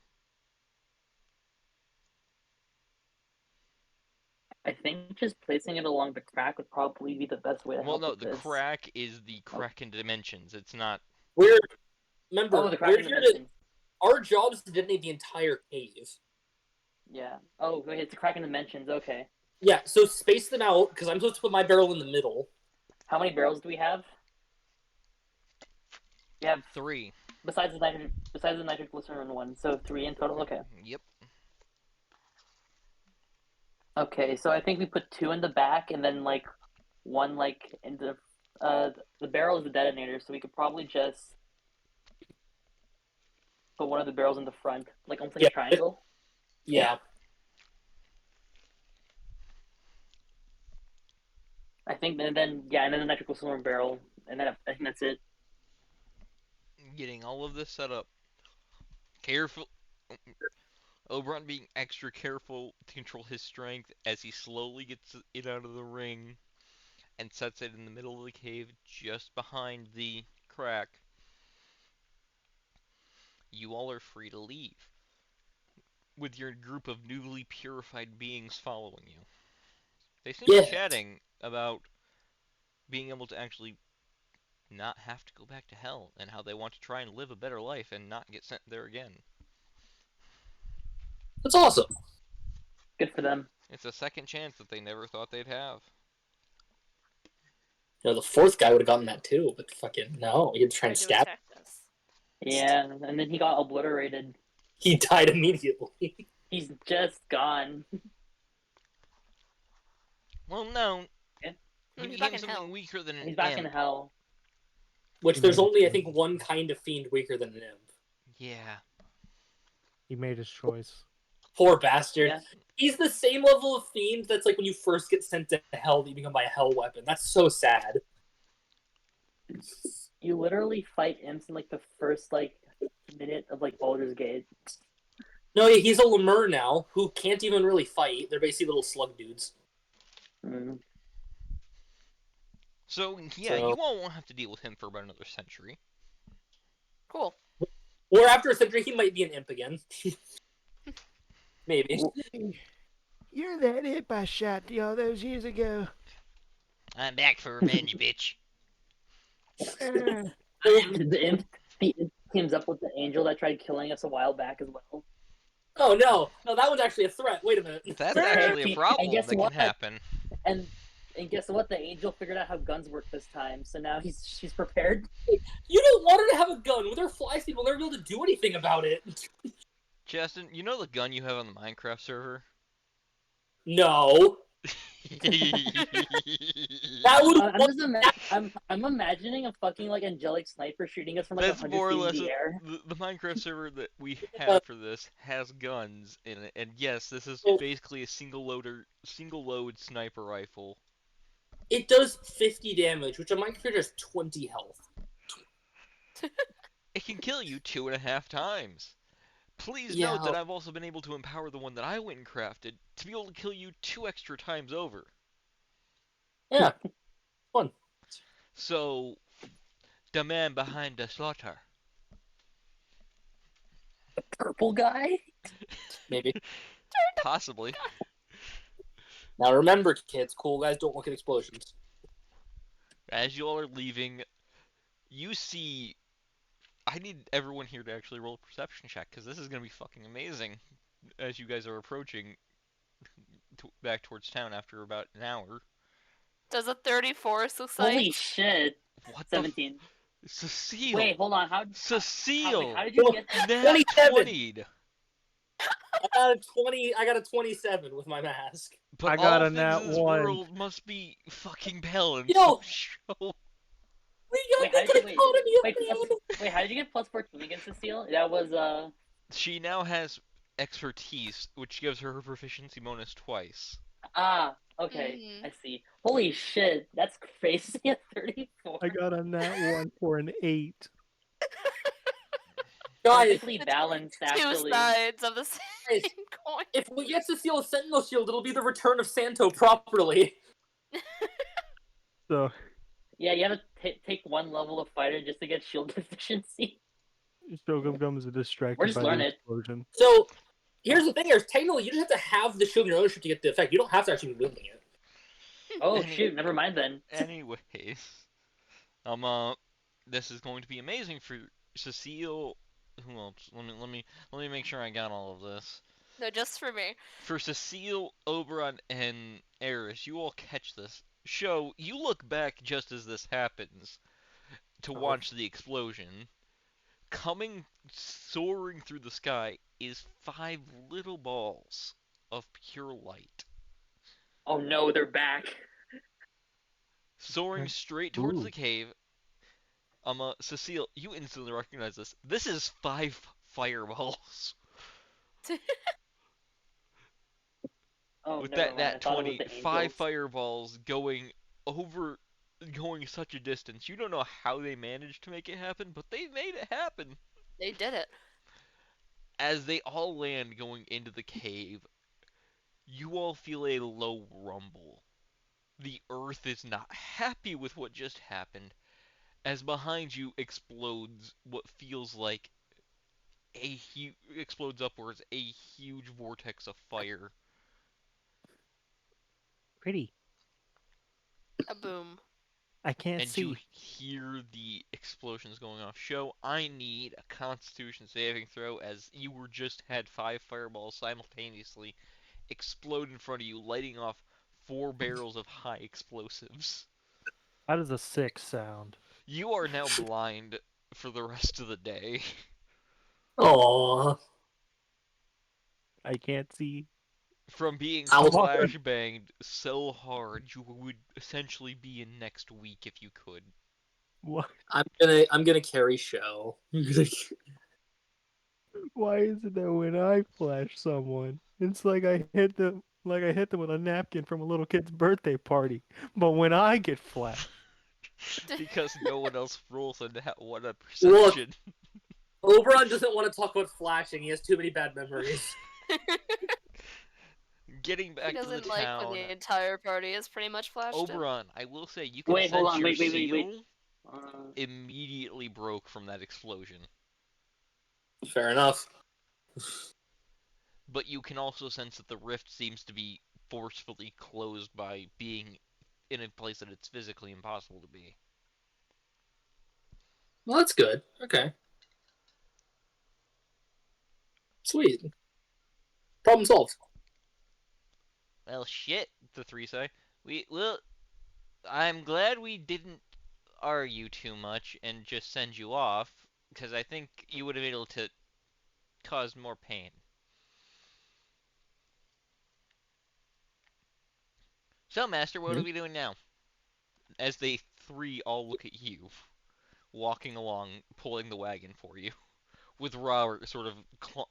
I think just placing it along the crack would probably be the best way to Well, help no, with the this. crack is the Oh, crack in dimensions. It's not. We're oh remember the crack we're in here to. dimensions. Our job is to detonate the entire cave. Yeah. Oh, wait, it's a crack in dimensions. Okay. Yeah, so space them out because I'm supposed to put my barrel in the middle. How many barrels do we have? We have 3. besides the nitroglycerin one, so 3 in total. Okay. Yep. Okay, so I think we put 2 in the back and then like one like in the barrel is the detonator, so we could probably just put one of the barrels in the front, like almost like Yeah, a triangle. yeah. I think, and then yeah, and then the nitroglycerin barrel, and then I think that's it. Getting all of this set up. Careful. Oberon being extra careful to control his strength as he slowly gets it out of the ring and sets it in the middle of the cave just behind the crack. You all are free to leave, with your group of newly purified beings following you. They seem to be Yeah. chatting about being able to actually not have to go back to hell and how they want to try and live a better life and not get sent there again. That's awesome. Good for them. It's a second chance that they never thought they'd have. You know, the fourth guy would have gotten that too, but fucking no, he had to try Tried and to stab. attack us. Yeah, and then he got obliterated. He died immediately. He's just gone. Well, no. Yeah. He He's back became in something hell. weaker than an He's back in imp. hell. Which He there's made his only I choice. think one kind of fiend weaker than an imp. Yeah. He made his choice. Poor bastard. Yeah. He's the same level of fiend that's like when you first get sent to hell, you become by a hell weapon. That's so sad. You literally fight imps in like the first like minute of like Baldur's Gate. No, he's a lemur now who can't even really fight. They're basically little slug dudes. Mm. So yeah, So- you all won't have to deal with him for about another century. Cool. Or after a century, he might be an imp again. Maybe. You're that imp I shot all those years ago. I'm back for revenge, bitch. Uh, The imp teams up with the angel that tried killing us a while back as well. Oh no, that one's actually a threat. Wait a minute. That's actually a And problem guess that what? can happen. And guess what? The angel figured out how guns work this time, so now she's prepared. You don't want her to have a gun. With her fly speed, we'll never be able to do anything about it. Justin, you know the gun you have on the Minecraft server? No. That would I'm imagining a fucking like angelic sniper shooting us from like That's 100 more or feet in less the air. the Minecraft server that we have for this has guns in it, and yes, this is basically a single load sniper rifle. It does 50 damage, which on my computer has 20 health. It can kill you 2.5 times. Please Yeah. note that I've also been able to empower the one that I went and crafted to be able to kill you 2 extra times over. Yeah. Fun. So, the man behind the slaughter. The purple guy. Maybe. Possibly. Now remember, kids, cool guys don't look at explosions. As you all are leaving, you see. I need everyone here to actually roll a perception check, because this is going to be fucking amazing as you guys are approaching back towards town after about an hour. Does a 34 Holy succeed? shit! What 17. the? Cecile! Wait, hold on. Cecile! How did you get that? Nat 27. 20'd. I got a 27 with my mask. But I got all a things nat in this 1. world must be fucking balanced. Yo! Show. Wait, how did you wait, how did you get plus 14 against Cecile? That was She now has expertise, which gives her proficiency bonus twice. okay. Mhm. I see. Holy shit, that's crazy at 34. I got a nat 1 for an 8. Guys, Perfectly balanced, Two actually. sides of the same Guys, coin. if we get Cecile a Sentinel Shield, it'll be the return of Santo properly. So, Yeah, you have to take one level of fighter just to get shield efficiency. Shogun comes Or distracted just by learn the it. explosion. So, here's the thing, technically, you just have to have the shield in your ownership to get the effect. You don't have to actually be wielding it. Oh Any- shoot, never mind then. Anyways, this is going to be amazing for Cecile. Who else? Let me make sure I got all of this. No, just for me. For Cecile, Oberon, and Eris, you all catch this. Show, you look back just as this happens to Oh. watch the explosion. Coming, soaring through the sky, is 5 little balls of pure light. Oh no, they're back. Soaring straight towards Ooh. the cave. Cecile, you instantly recognize this. This is 5 fireballs. Oh, With never that mind. I nat thought it was 20, the 5 angels. fireballs going such a distance. You don't know how they managed to make it happen, but they made it happen. They did it. As they all land going into the cave, you all feel a low rumble. The earth is not happy with what just happened, as behind you explodes what feels like explodes upwards a huge vortex of fire. Pretty. A boom. I can't And you see. hear the explosions going off. Show, I need a Constitution saving throw, as you were just had 5 fireballs simultaneously explode in front of you, lighting off 4 barrels of high explosives. How does a 6 sound? You are now blind for the rest of the day. Aww. I can't see. From being I'll- flashbanged so hard, you would essentially be in next week if you could. What? I'm gonna carry show. Why is it that when I flash someone, it's like I hit them with a napkin from a little kid's birthday party, but when I get flashed, Because no one else rolls what a Look, perception. Oberon doesn't want to talk about flashing. He has too many bad memories. Getting He back to the doesn't like when town, the entire party is pretty much flashed in. Oberon, I will say you can Wait, hold sense on. your Wait. seal Uh, immediately broke from that explosion. Fair enough. But you can also sense that the rift seems to be forcefully closed by being in a place that it's physically impossible to be. Well, that's good. Okay. Sweet. Problem solved. Well, shit, the three say. I'm glad we didn't argue too much and just send you off, because I think you would have been able to cause more pain. So, Master, what are we doing now? As they three all look at you, walking along, pulling the wagon for you, with Robert sort of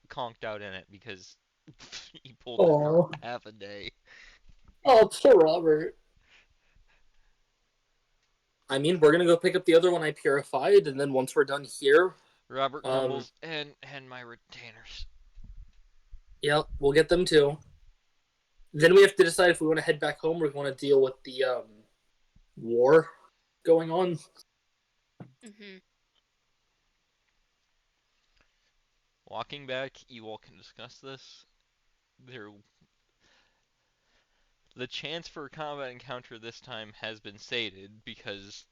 conked out in it because he pulled it for Oh. half a day. Oh, poor Robert. I mean, we're gonna go pick up the other one I purified, and then once we're done here, Robert grumbles, and my retainers. yep, we'll get them too. Then we have to decide if we want to head back home or we want to deal with the war going on. Mm-hmm. Walking back, you all can discuss this. The chance for a combat encounter this time has been sated because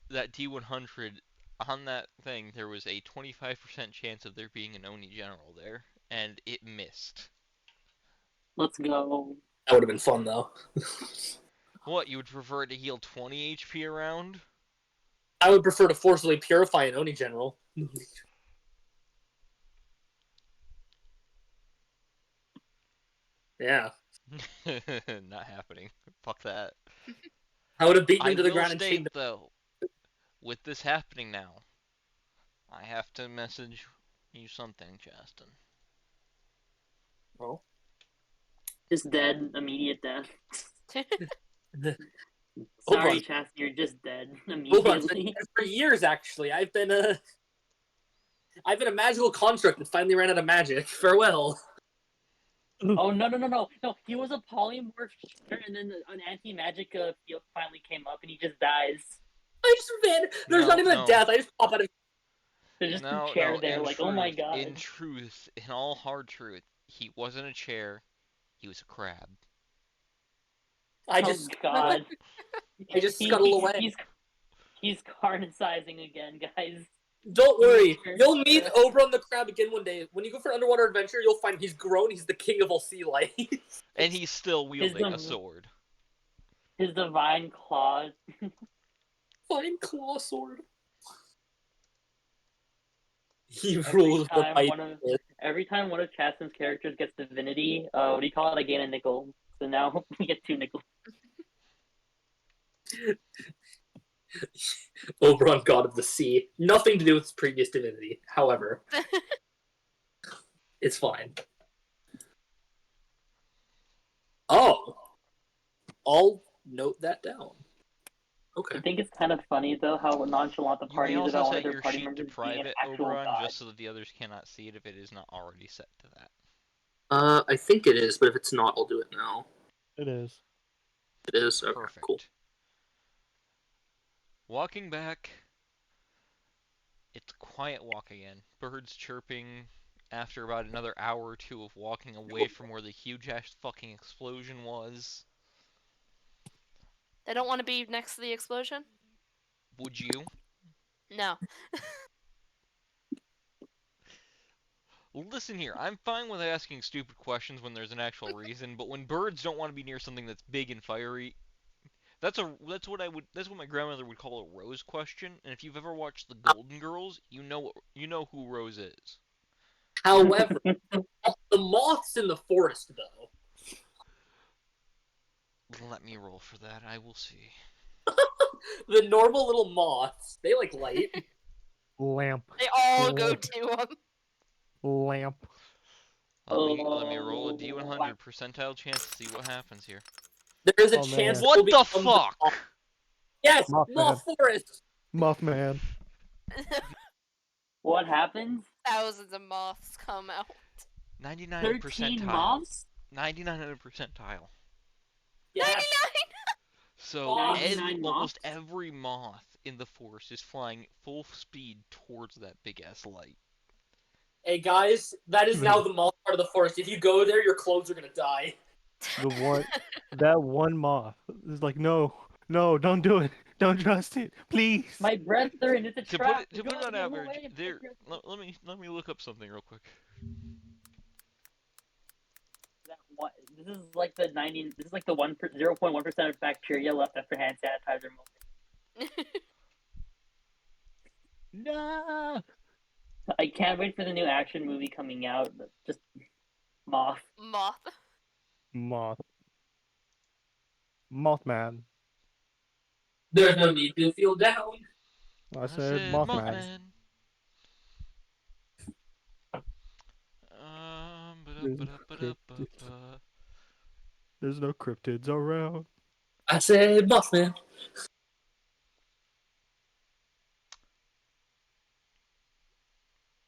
that D100 on that thing there was a 25% chance of there being an Oni general there, and it missed. let's go. That would have been fun though. What, you would prefer to heal 20 HP around? I would prefer to forcibly purify an Oni general. Yeah. Not happening. Fuck that. I would have beaten I him to the will ground and state chained him. though, with this happening now, I have to message you something, Justin. Oh. Just dead, immediate death. Hold Sorry, on. Chastity, you're just dead Hold on. immediately. For years, actually, I've been a magical construct that finally ran out of magic. Farewell. Oh no! He was a polymorph, and then an anti-magic field finally came up, and he just dies. I just ran. There's not even a No. death. I just pop out of. There's just No, a chair no, there, in like, truth, oh my god. in all hard truth, he wasn't a chair, he was a crab. I Oh just. god. I just scuttle away. He's carnicizing again, guys. Don't worry. Sure. You'll meet Oberon the Crab again one day. When you go for an underwater adventure, you'll find he's grown. He's the king of all sea life. And he's still wielding a the- sword. His divine claw. Fine claw sword. He Every rules the time fight. every time one of Chasten's characters gets divinity, what do you call it? I gain a nickel. So now we get 2 nickels. Oberon, god of the sea. Nothing to do with his previous divinity. However, it's fine. Oh, I'll note that down. Okay. I think it's kind of funny though how nonchalant the You party may is also about one of set their your party sheet to members being an private, actual Oberon, god. just so that the others cannot see it if it is not already set to that. I think it is, but if it's not, I'll do it now. it is. It is? Okay, Perfect. cool. Walking back, it's quiet walk again. Birds chirping after about another hour or two of walking away from where the huge ass fucking explosion was. They don't want to be next to the explosion? Would you? No. Listen here, I'm fine with asking stupid questions when there's an actual reason, but when birds don't want to be near something that's big and fiery, that's what my grandmother would call a Rose question. And if you've ever watched The Golden Girls, you know who Rose is. However, the moths in the forest, though. Let me roll for that. I will see. The normal little moths, they like light. Lamp. They all go Lamp. to them. Lamp. Let me roll a Oh, D100 percentile chance to see what happens here. There is a Oh, chance man. it will What the become the fuck? moth. Yes, Mothman. moth forest. Mothman. what happens? Thousands of moths come out. 99 13 percentile. moths? 99 percentile. Yes. So 99 almost moths? every moth in the forest is flying full speed towards that big ass light. Hey guys, that is now the moth part of the forest. If you go there, your clothes are gonna die. The one, that one moth is like, no, don't do it. Don't trust it, please. My brethren, it's a To trap. put it God, on get average, away, my there. brethren. Let me look up something real quick. This is like the 90. This is like the 0.1% of bacteria left after hand sanitizer moment. Nah. I can't wait for the new action movie coming out. Just moth. Moth. Moth. Mothman. There's no need to feel down. I said Mothman. Mothman. There's no cryptids. There's no cryptids around. I said Mothman.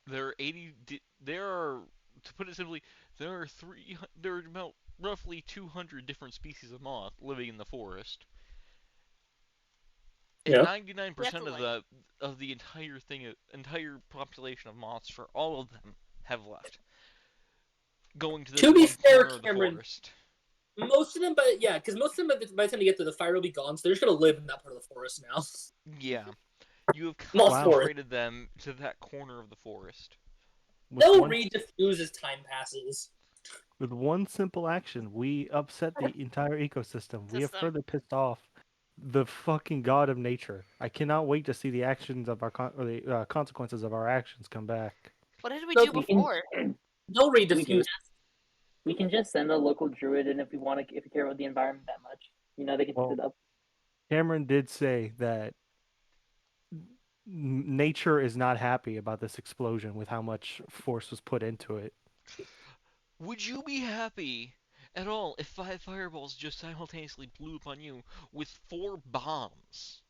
There are 80. There are, to put it simply, there are three. There are about roughly 200 different species of moth living in the forest, and Yeah. 99% of the entire population of moths for all of them have left, going to this To be one fair, corner of the Cameron, forest. most of them, but yeah, because most of them, by the time you get to the fire, will be gone. So they're just gonna live in that part of the forest now. Yeah, you have Moth forest. concentrated them to that corner of the forest. They'll rediffuse as time passes. With one simple action, we upset the entire ecosystem. We have System. further pissed off the fucking god of nature. I cannot wait to see the actions of our consequences of our actions come back. What did we So do we can- before? They'll We can rediffuse. we can just send a local druid in if we want to, if we care about the environment that much. You know, they can fix Well, it up. Cameron did say that nature is not happy about this explosion with how much force was put into it. Would you be happy at all if 5 fireballs just simultaneously blew upon you with 4 bombs?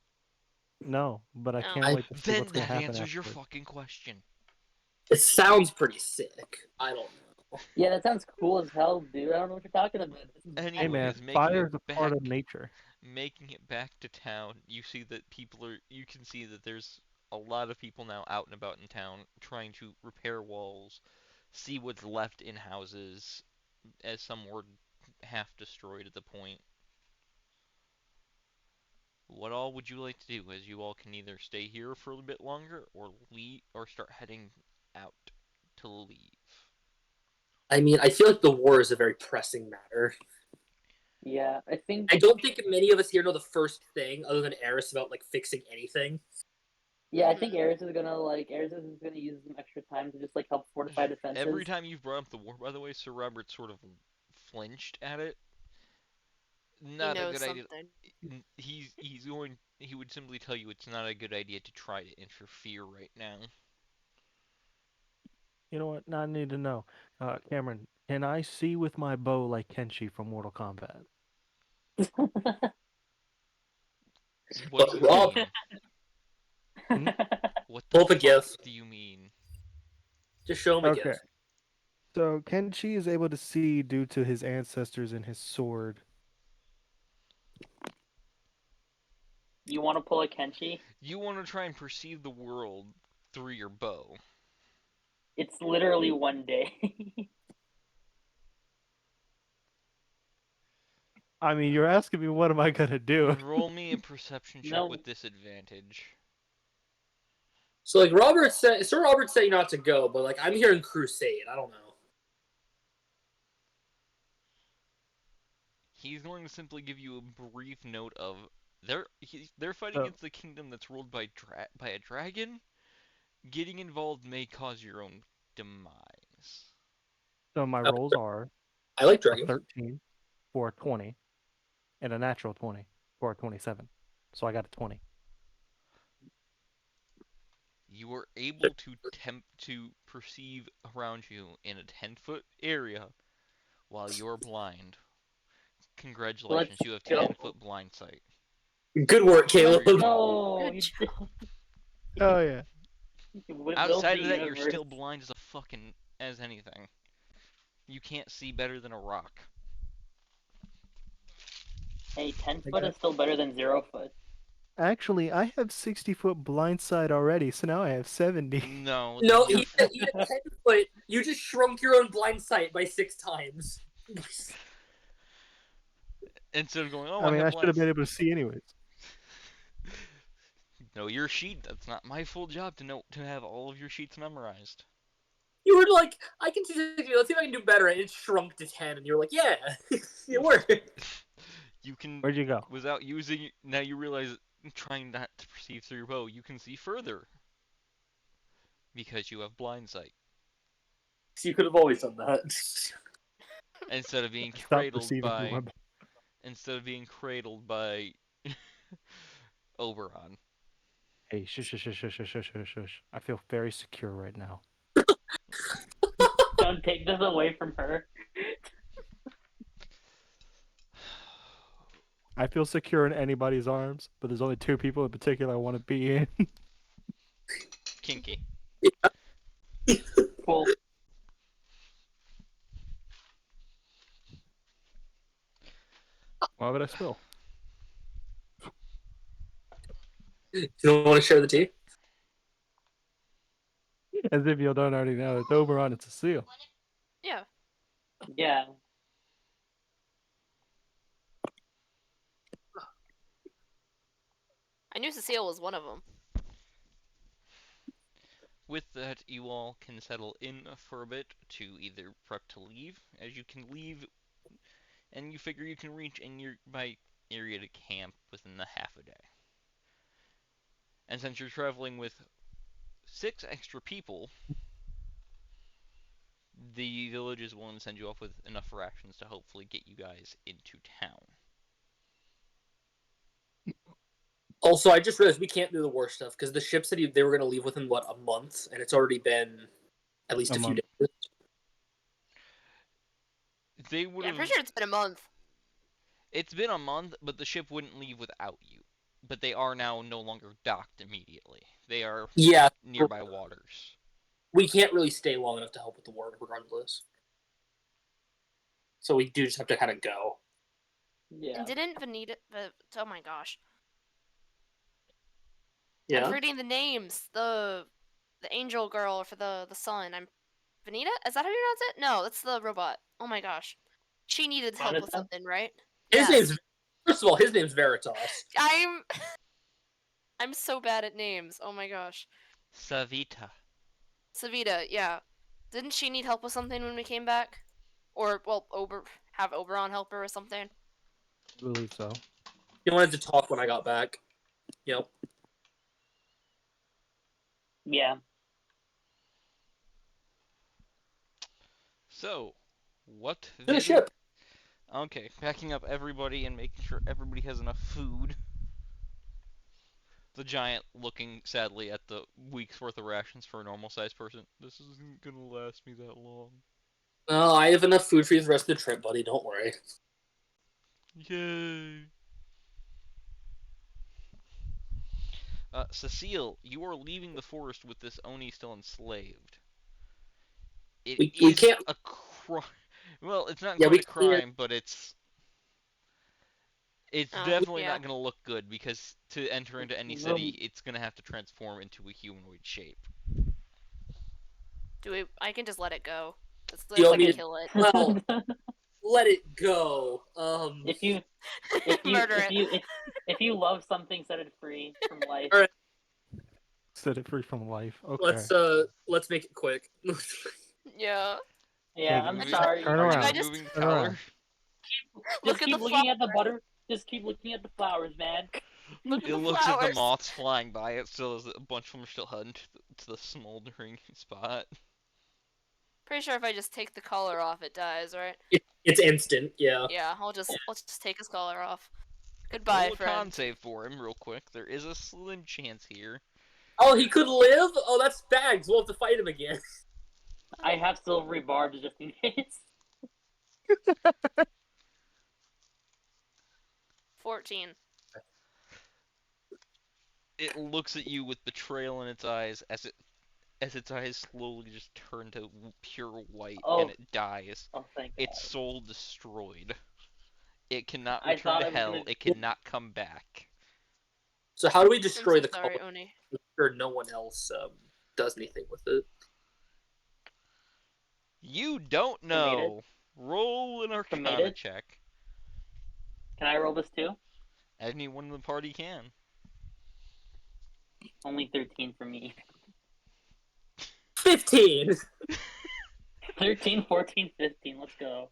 No, but I No. can't wait to see Then what's going that to happen answers your afterward. fucking question. It sounds pretty sick. I don't know. Yeah, that sounds cool as hell, dude. I don't know what you're talking about. Hey man, Anyways, fire is a part of nature. making it back to town, you see that you can see that there's a lot of people now out and about in town trying to repair walls, see what's left in houses, as some were half destroyed at the point. What all would you like to do? As you all can either stay here for a little bit longer or leave or start heading out to leave. I mean, I feel like the war is a very pressing matter. Yeah, I think. I don't think many of us here know the first thing other than Eris about like fixing anything. Yeah, I think Ares is gonna use some extra time to just like help fortify defenses. Every time you've brought up the war, by the way, Sir Robert sort of flinched at it. Not a good idea. Something. He would simply tell you it's not a good idea to try to interfere right now. You know what? Now I need to know. Cameron, can I see with my bow like Kenshi from Mortal Kombat? What do you Rob, mean? What the pull up a fuck GIF. do you mean? Just show him a Okay. GIF. So Kenshi is able to see due to his ancestors and his sword. You want to pull a Kenshi? You want to try and perceive the world through your bow. It's literally one day. I mean, you're asking me what am I gonna do? Roll me a perception check No. with disadvantage. So like Sir Robert said not to go, but like I'm hearing Crusade. I don't know. He's going to simply give you a brief note of they're fighting Oh. against the kingdom that's ruled by a dragon. Getting involved may cause your own demise. So my rolls are I like a dragons. 13 for a 20 and a natural 20 for a 27. So I got a 20. you are able to perceive around you in a 10-foot area while you're blind. Congratulations, Let's you have go. 10-foot blind sight. Good work, Caleb. Let's go. Good job. Oh yeah. Will Outside the of that, you're universe. still blind as anything. You can't see better than a rock. Hey, 10 I foot got- is still better than 0 foot. Actually, I have 60-foot blind sight already, so now I have 70. No, No, then he had 10 foot. You just shrunk your own blind sight by 6 times. instead of going, oh, I mean, have I should have blind. been able to see anyways. Know your sheet. That's not my full job to have all of your sheets memorized. You were like, I can see 60. Let's see if I can do better. And it shrunk to 10. And you were like, yeah, it worked. You can, Where'd you go? without using. Now you realize, trying not to perceive through your bow, you can see further because you have blind sight So you could have always done that. instead of being Stop perceiving through my. Oberon. Hey, shush, shush, shush, shush, shush, shush, shush, shush. I feel very secure right now. Don't take this away from her. I feel secure in anybody's arms, but there's only 2 people in particular I want to be in. Kinky. Cool. Why would I spill? You don't want to share the tea? As if you don't already know, it's Oberon, it's a seal. Yeah. Yeah. I knew Cecile was one of them. With that, you all can settle in for a bit to either prep to leave, as you can leave, and you figure you can reach a nearby area to camp within the half a day. And since you're traveling with 6 extra people, the village is willing to send you off with enough rations to hopefully get you guys into town. Also, I just realized we can't do the war stuff because the ship said they were going to leave within, what, a month? And it's already been at least A a few month. days. They would Yeah, I'm have. pretty sure it's been a month. It's been a month, but the ship wouldn't leave without you. But they are now no longer docked immediately. They are Yeah, nearby waters. we can't really stay long enough to help with the war regardless. So we do just have to kind of go. Yeah. And didn't Vanita... oh my gosh. Yeah. I'm forgetting the names. The angel girl for the sun. I'm... Vanita? Is that how you pronounce it? No, that's the robot. Oh my gosh. She needed help with Vanita? something, right? His Yes. name's, first of all, his name's Veritas. I'm so bad at names. Oh my gosh. Savita. Savita, yeah. Didn't she need help with something when we came back? Or, well, have Oberon help her or something? I believe so. He wanted to talk when I got back. Yep. Yeah. So, what In a visit? ship. Okay, packing up everybody and making sure everybody has enough food. The giant looking sadly at the week's worth of rations for a normal sized person. This isn't gonna last me that long. Oh, I have enough food for you the rest of the trip, buddy. Don't worry. Yay! Cecile, you are leaving the forest with this Oni still enslaved. It We is can't. a crime. Well, it's not Yeah, quite we a can't. crime, but it's definitely yeah. not gonna look good because to enter into any Well- city, it's gonna have to transform into a humanoid shape. I can just let it go. It's You want like me I to- kill it. Well, let it go. if you Murder if it. you if you love something, set it free from life. Alright. Set it free from life. Okay. Let's make it quick. Yeah. Yeah, Hey, I'm moving- sorry. turn Are around. you I just- removing the Turn color? around. Look Just at keep the looking at the flowers. butter. Just keep looking at the flowers, man. Look at It the looks at the flowers. moths flying by. It still is a bunch of them are still heading to the smoldering spot. Pretty sure if I just take the collar off, it dies, right? It's instant. Yeah. Yeah, I'll just take his collar off. Goodbye, Roll a con friend. save for him real quick. There is a slim chance here Oh, he could live? Oh, that's bags. We'll have to fight him again. I have silvery barbs just in case. 14. It looks at you with betrayal in its eyes as its eyes slowly just turn to pure white and Oh. it dies. Oh, thank Its God. soul destroyed. It cannot I return thought to I was hell. gonna. It cannot come back. So how do we I'm destroy so the sorry, color? Oni. I'm sure no one else does anything with it. You don't Cremated? know. Roll an Arcana Cremated? check. Can I roll this too? Anyone in the party can. Only 13 for me. 15! 13, 14, 15. Let's go.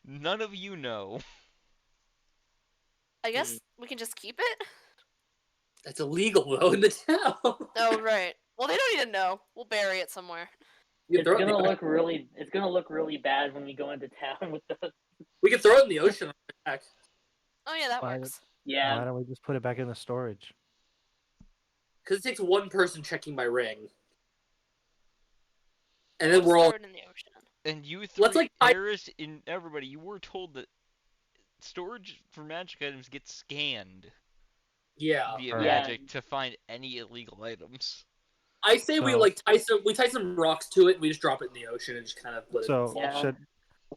None of you know. I guess we can just keep it? That's illegal, though, in the town. Oh, right. Well, they don't need to know. We'll bury it somewhere. We can It's throw it in gonna the- look really. It's gonna look really bad when we go into town with the. We can throw it in the ocean on the back. Oh, yeah, that Why- works. Yeah. Why don't we just put it back in the storage? Because it takes one person checking my ring. And We'll then we're just all... throw it in the ocean. And you Let's, three, like, I- Eris, and everybody, you were told that storage for magic items gets scanned Yeah. via Alright. magic to find any illegal items. I say we, So- like, tie some rocks to it, and we just drop it in the ocean and just kind of let it So fall. Yeah.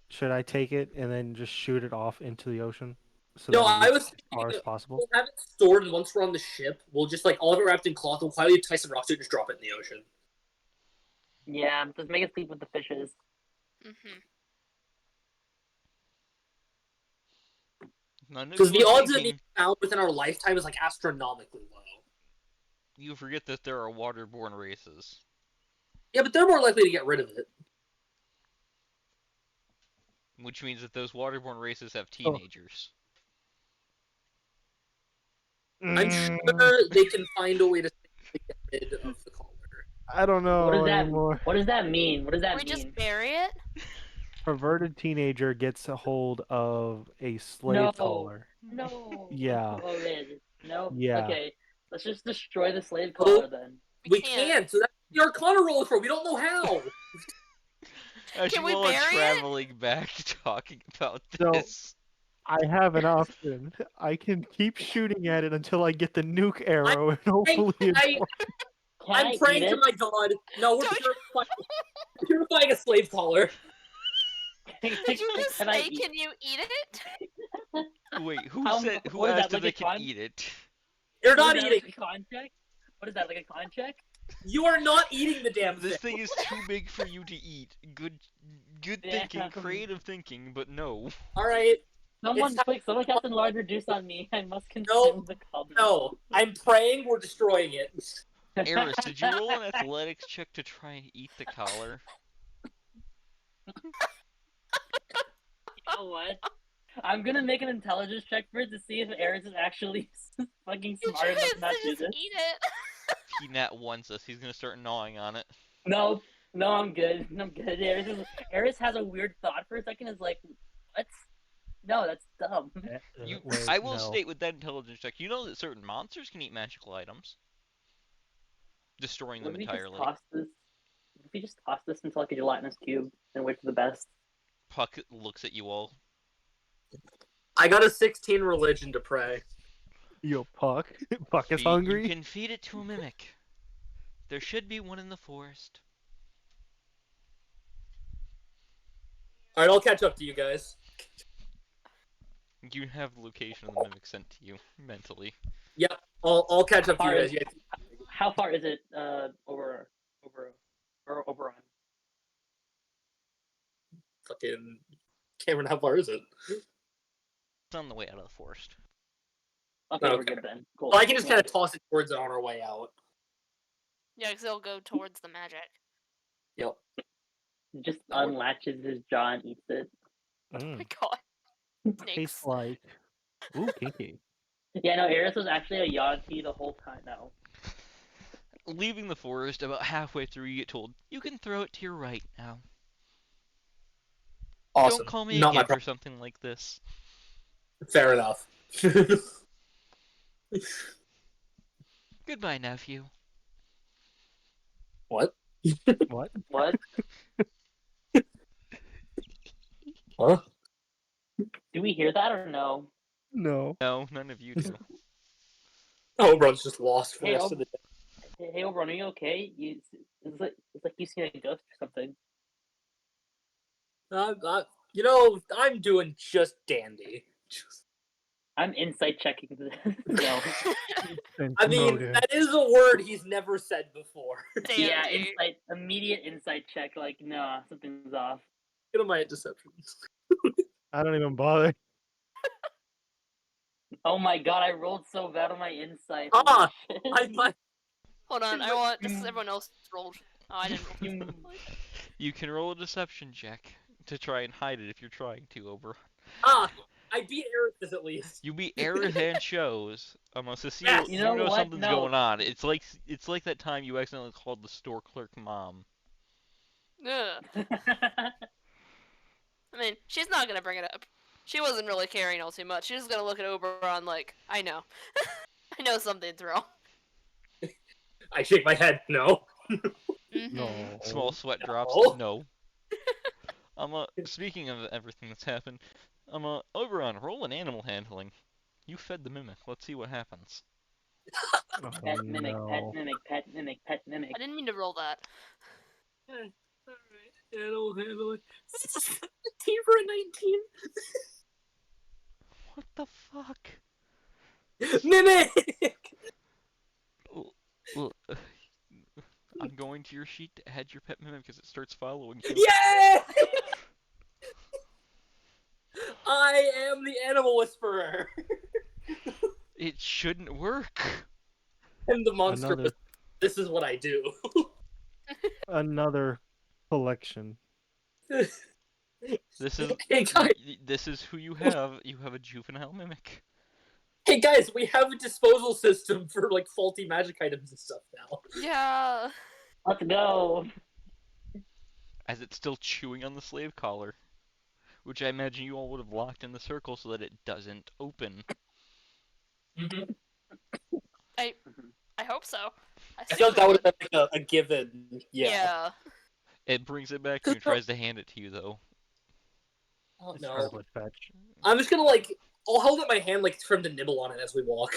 should I take it and then just shoot it off into the ocean? So No, that I it's was as far as thinking possible. we'll have it stored, and once we're on the ship, we'll just, like, all of it wrapped in cloth, we'll quietly tie some rocks to it and just drop it in the ocean. Yeah. Just make us sleep with the fishes. Mm-hmm. None of Because you the are odds of it being thinking, found within our lifetime is, like, astronomically low. you forget that there are waterborne races. Yeah, but they're more likely to get rid of it. Which means that those waterborne races have teenagers. I'm Mm, sure they can find a way to get rid of the collar. I don't know What does that? anymore. What does that mean? What does that We mean? just bury it? Perverted teenager gets a hold of a slave No. collar. No. Yeah. Oh, man. No. Yeah. Okay. Let's just destroy the slave Oh. collar then. We can't. can't, so that's the Arcana roll for. We don't know how. As Can you we all are bury it? traveling back talking about So- this. I have an option. I can keep shooting at it until I get the nuke arrow, and hopefully it I- works. Can I'm I praying eat to it? my god. No, we're Don't- purifying a slave collar. Did you just Can I say, eat- can you eat it? Wait, who How- said? Who what is that, asked if like they a can con- eat it? You're What not is that, eating. like a con check? What is that, like a con check? You are not eating the damn This thing. thing is too big for you to eat. Good thinking, Yeah. creative thinking, but no. All right. Someone It's- quick, someone cast enlarge reduce on me. I must consume No, the collar. No, I'm praying we're destroying it. Eris, did you roll an athletics check to try and eat the collar? You know what? I'm gonna make an intelligence check for it to see if Eris is actually fucking You smart enough tries to not to do just this. eat it. He nat wants us. He's gonna start gnawing on it. No, no, I'm good. I'm good. Eris has a weird thought for a second. Is like, what? No, that's dumb. Wait, I will no. state with that intelligence check, you know that certain monsters can eat magical items, destroying What them if we just entirely. toss this? What if we just toss this into like a gelatinous cube and wait for the best? Puck looks at you all. I got a 16 religion to pray. Yo, Puck. Puck is You hungry. can feed it to a mimic. There should be one in the forest. All right, I'll catch up to you guys. You have the location of the mimic sent to you mentally. I'll catch up to you Far guys. is- Yeah, How far is it over on? fucking Cameron, how far is it? It's on the way out of the forest. Okay, we're Okay. good then. Cool. Well, I can just Yeah. kind of toss it towards it on our way out. Yeah, because it'll go towards the magic. Yep. Just unlatches his jaw and eats it. Oh Mm, my god. tastes Snakes. like. Ooh, kinky. Yeah, no, Eris was actually a Yonti the whole time. No. Leaving the forest, about halfway through, you get told, you can throw it to your right now. Awesome. Don't call me Not my again for problem. something like this. Fair enough. Goodbye, nephew. What? What? What? Huh? Do we hear that or no? No. No, none of you do. Oh, bro's just lost for the Hey, rest of the day. Hey, Oberon, are you okay? It's like you seen a ghost or something. I'm doing just dandy. I'm insight checking this. No. Sense I mean, motive. that is a word he's never said before. Yeah, Dandy. immediate insight check. Like, nah, something's off. Get on my deception. I don't even bother. Oh my god, I rolled so bad on my insight. Ah, Holy I shit. might. Hold on, I But want just as everyone else rolled. Oh, I didn't roll. You- You can roll a deception check to try and hide it if you're trying to, Oberon. I beat Eris at least. You beat Aerith and shows. Cecile, Yes! You you know know what? something's No. going on. It's like that time you accidentally called the store clerk mom. Ugh. I mean, she's not gonna bring it up. She wasn't really caring all too much. She's just gonna look at Oberon like, I know. I know something's wrong. I shake my head. No. Mm-hmm. No. Small sweat drops. No. No. Speaking of everything that's happened, Oberon, roll an animal handling. You fed the mimic. Let's see what happens. Oh, Pet, mimic, pet, no. mimic, pet, mimic, pet, mimic. I didn't mean to roll that. Alright. It'll handle it. This is 17 for a 19. What the fuck? Mimic! L- l- I'm going to your sheet to add your pet mimic because it starts following you. Yay! I am the animal whisperer. It shouldn't work. And the monster. Another This is what I do. another collection. This is Hey guys, this is who you have. You have a juvenile mimic. hey guys, we have a disposal system for like faulty magic items and stuff now. Yeah. Let's go. As it's still chewing on the slave collar, which I imagine you all would have locked in the circle so that it doesn't open. Mm-hmm. I hope so. I feel like that would. would have been like a given. Yeah. Yeah. It brings it back to you and tries to hand it to you though. Oh It's no. hardwood fetch. I'm just gonna I'll hold up my hand like for him to nibble on it as we walk.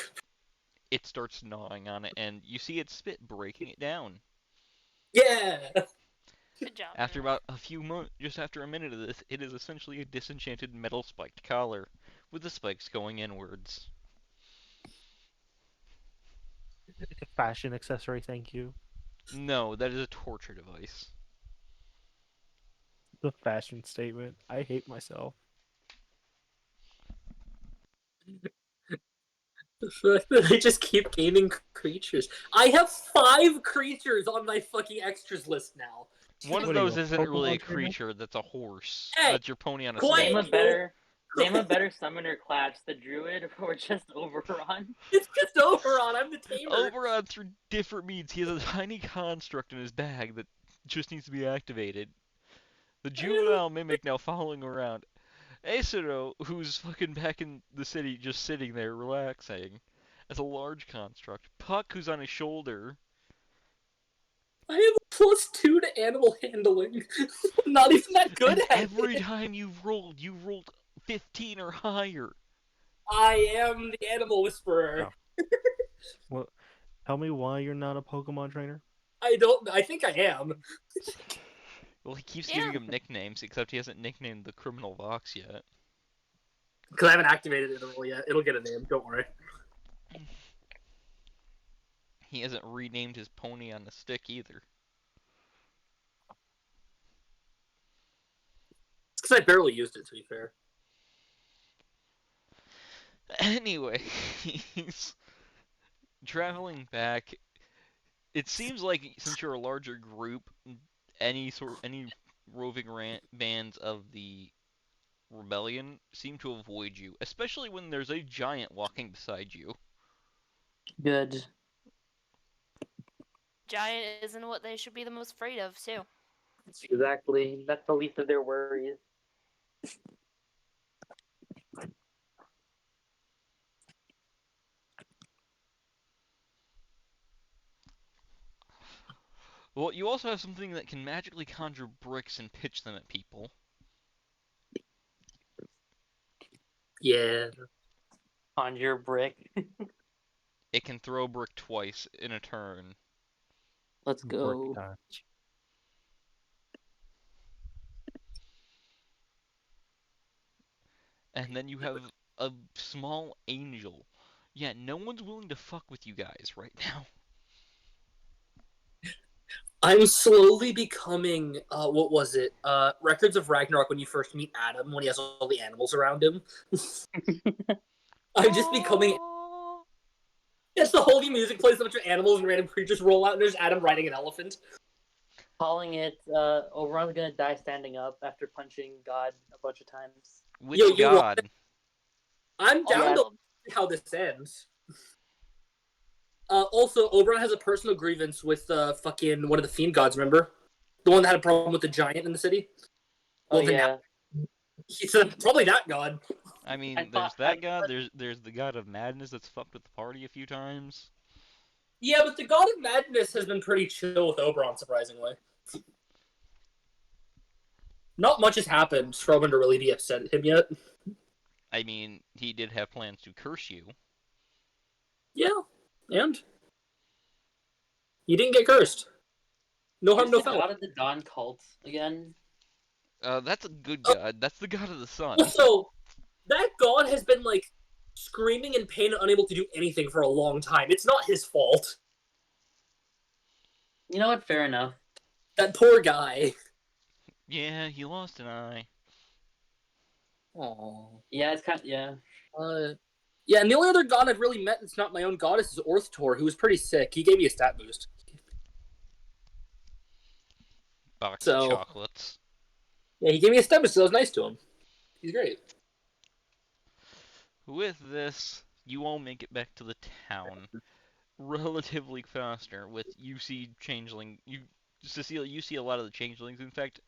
It starts gnawing on it, and you see it spit, breaking it down. Yeah. Good job. After Mimic. about just after a minute of this, it is essentially a disenchanted metal spiked collar, with the spikes going inwards. It's a fashion accessory, thank you. No, that is a torture device. The fashion statement. I hate myself. The fact that I just keep gaining creatures. I have 5 creatures on my fucking extras list now. One of What are you, those a isn't really a Pokemon trainer? creature, that's a horse. Hey, That's your pony on a quiet! stick. Name a better summoner class, the druid or just Oberon. It's just Oberon. I'm the tamer. Oberon, through different means, he has a tiny construct in his bag that just needs to be activated. The juvenile mimic now following around. A.C.O.S, who's fucking back in the city just sitting there relaxing, as a large construct. Puck, who's on his shoulder. I have a +2 to animal handling. I'm not even that good And at every it. time you rolled 15 or higher. I am the animal whisperer. Oh. Well, tell me why you're not a Pokemon trainer? I think I am. Well, he keeps Yeah. giving him nicknames, except he hasn't nicknamed the criminal Vox yet. Because I haven't activated it at all yet. It'll get a name, don't worry. He hasn't renamed his pony on the stick either. It's because I barely used it, to be fair. Anyway, he's traveling back. It seems like since you're a larger group, any roving bands of the rebellion seem to avoid you, especially when there's a giant walking beside you. Good. Giant isn't what they should be the most afraid of, too. Exactly. That's the least of their worries. Well, you also have something that can magically conjure bricks and pitch them at people. Yeah. Conjure brick. It can throw a brick twice in a turn. Let's Brick go. time. And then you have a small angel. Yeah, no one's willing to fuck with you guys right now. I'm slowly becoming what was it? Records of Ragnarok when you first meet Adam when he has all the animals around him. I'm just becoming. Aww. It's the holy music plays, a bunch of animals and random creatures roll out, and there's Adam riding an elephant. Calling it, Oberon's gonna die standing up after punching God a bunch of times. Which Yo, you want god? it? I'm Oh, down yeah. to see how this ends. Also, Oberon has a personal grievance with fucking one of the fiend gods. Remember, the one that had a problem with the giant in the city. Oh Well, then yeah. he said probably that god. I mean, I there's thought- that I- god. There's the god of madness that's fucked with the party a few times. Yeah, but the god of madness has been pretty chill with Oberon, surprisingly. Not much has happened for Oberon to really be upset at him yet. I mean, he did have plans to curse you. Yeah, and he didn't get cursed. No harm, Who's no the foul. god of the Dawn cult again? That's a good god. That's the god of the sun. Also, that god has been like screaming in pain and unable to do anything for a long time. It's not his fault. You know what? Fair enough. That poor guy. Yeah, he lost an eye. Aww. Yeah, it's kind of, yeah. Yeah, and the only other god I've really met that's not my own goddess is Orthtor, who was pretty sick. He gave me a stat boost. Box So- of chocolates. Yeah, he gave me a stat boost, so I was nice to him. He's great. With this, you all make it back to the town relatively faster. With you see changeling, Cecile, you see a lot of the changelings. In fact,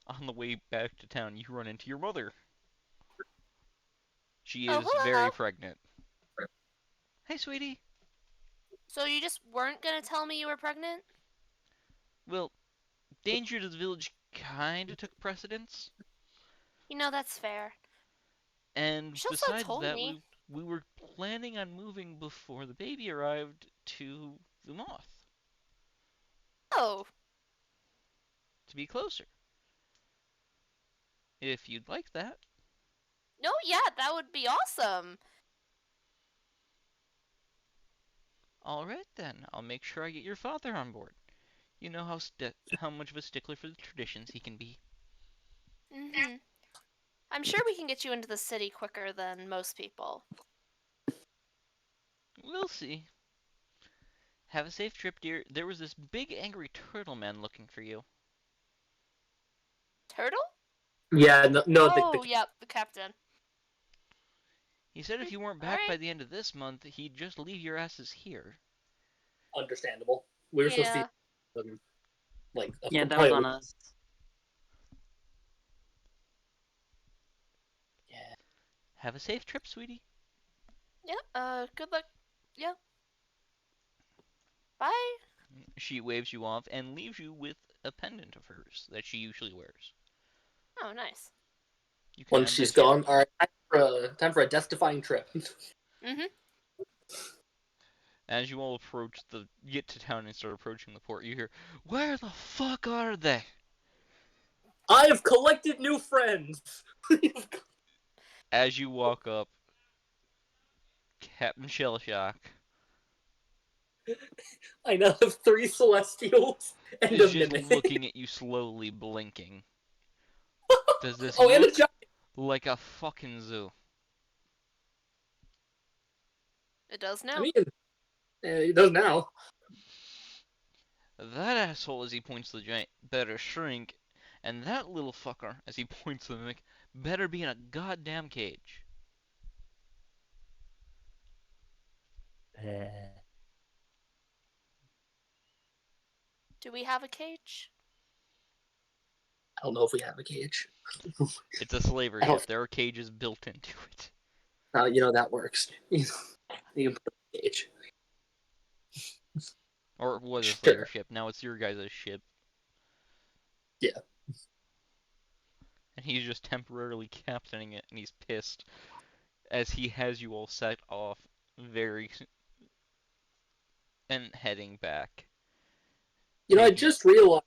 on the way back to town, you run into your mother. She Oh, is hello. very pregnant. Hey, sweetie. So you just weren't gonna tell me you were pregnant? Well, danger to the village kinda took precedence. You know, that's fair. And She also besides told that, me. we were planning on moving before the baby arrived to the moth Oh, to be closer. If you'd like that. no, yeah, that would be awesome. All right then, I'll make sure I get your father on board. You know how much of a stickler for the traditions he can be. Mm-hmm. I'm sure we can get you into the city quicker than most people. We'll see. Have a safe trip, dear. There was this big angry turtle man looking for you. Turtle? Yeah, no, Oh, yep, the captain. He said if you weren't back by Alright. the end of this month, he'd just leave your asses here. understandable. We were supposed to Yeah. see like Yeah, that probably was on us. Have a safe trip, sweetie. Yeah, good luck. Yeah. Bye. She waves you off and leaves you with a pendant of hers that she usually wears. Oh, nice. You can once end she's this- gone. All right, time for a death-defying trip. Mm-hmm. As you all get to town and start approaching the port, you hear, "Where the fuck are they?" I have collected new friends. As you walk up, Captain Shellshock I now have 3 Celestials and is a just Mimic. looking at you slowly, blinking. Does this Oh, and a look giant. like a fucking zoo? It does now. I mean, he does now. That asshole, as he points to the giant, better shrink, and that little fucker, as he points to the mimic, better be in a goddamn cage. Do we have a cage? I don't know if we have a cage. It's a slavery I don't- ship. There are cages built into it. You know that works. You can put a cage. Or it was a Sure. Slayer ship. Now it's your guys' ship. Yeah. And he's just temporarily captaining it, and he's pissed as he has you all set off and heading back. I Making just realized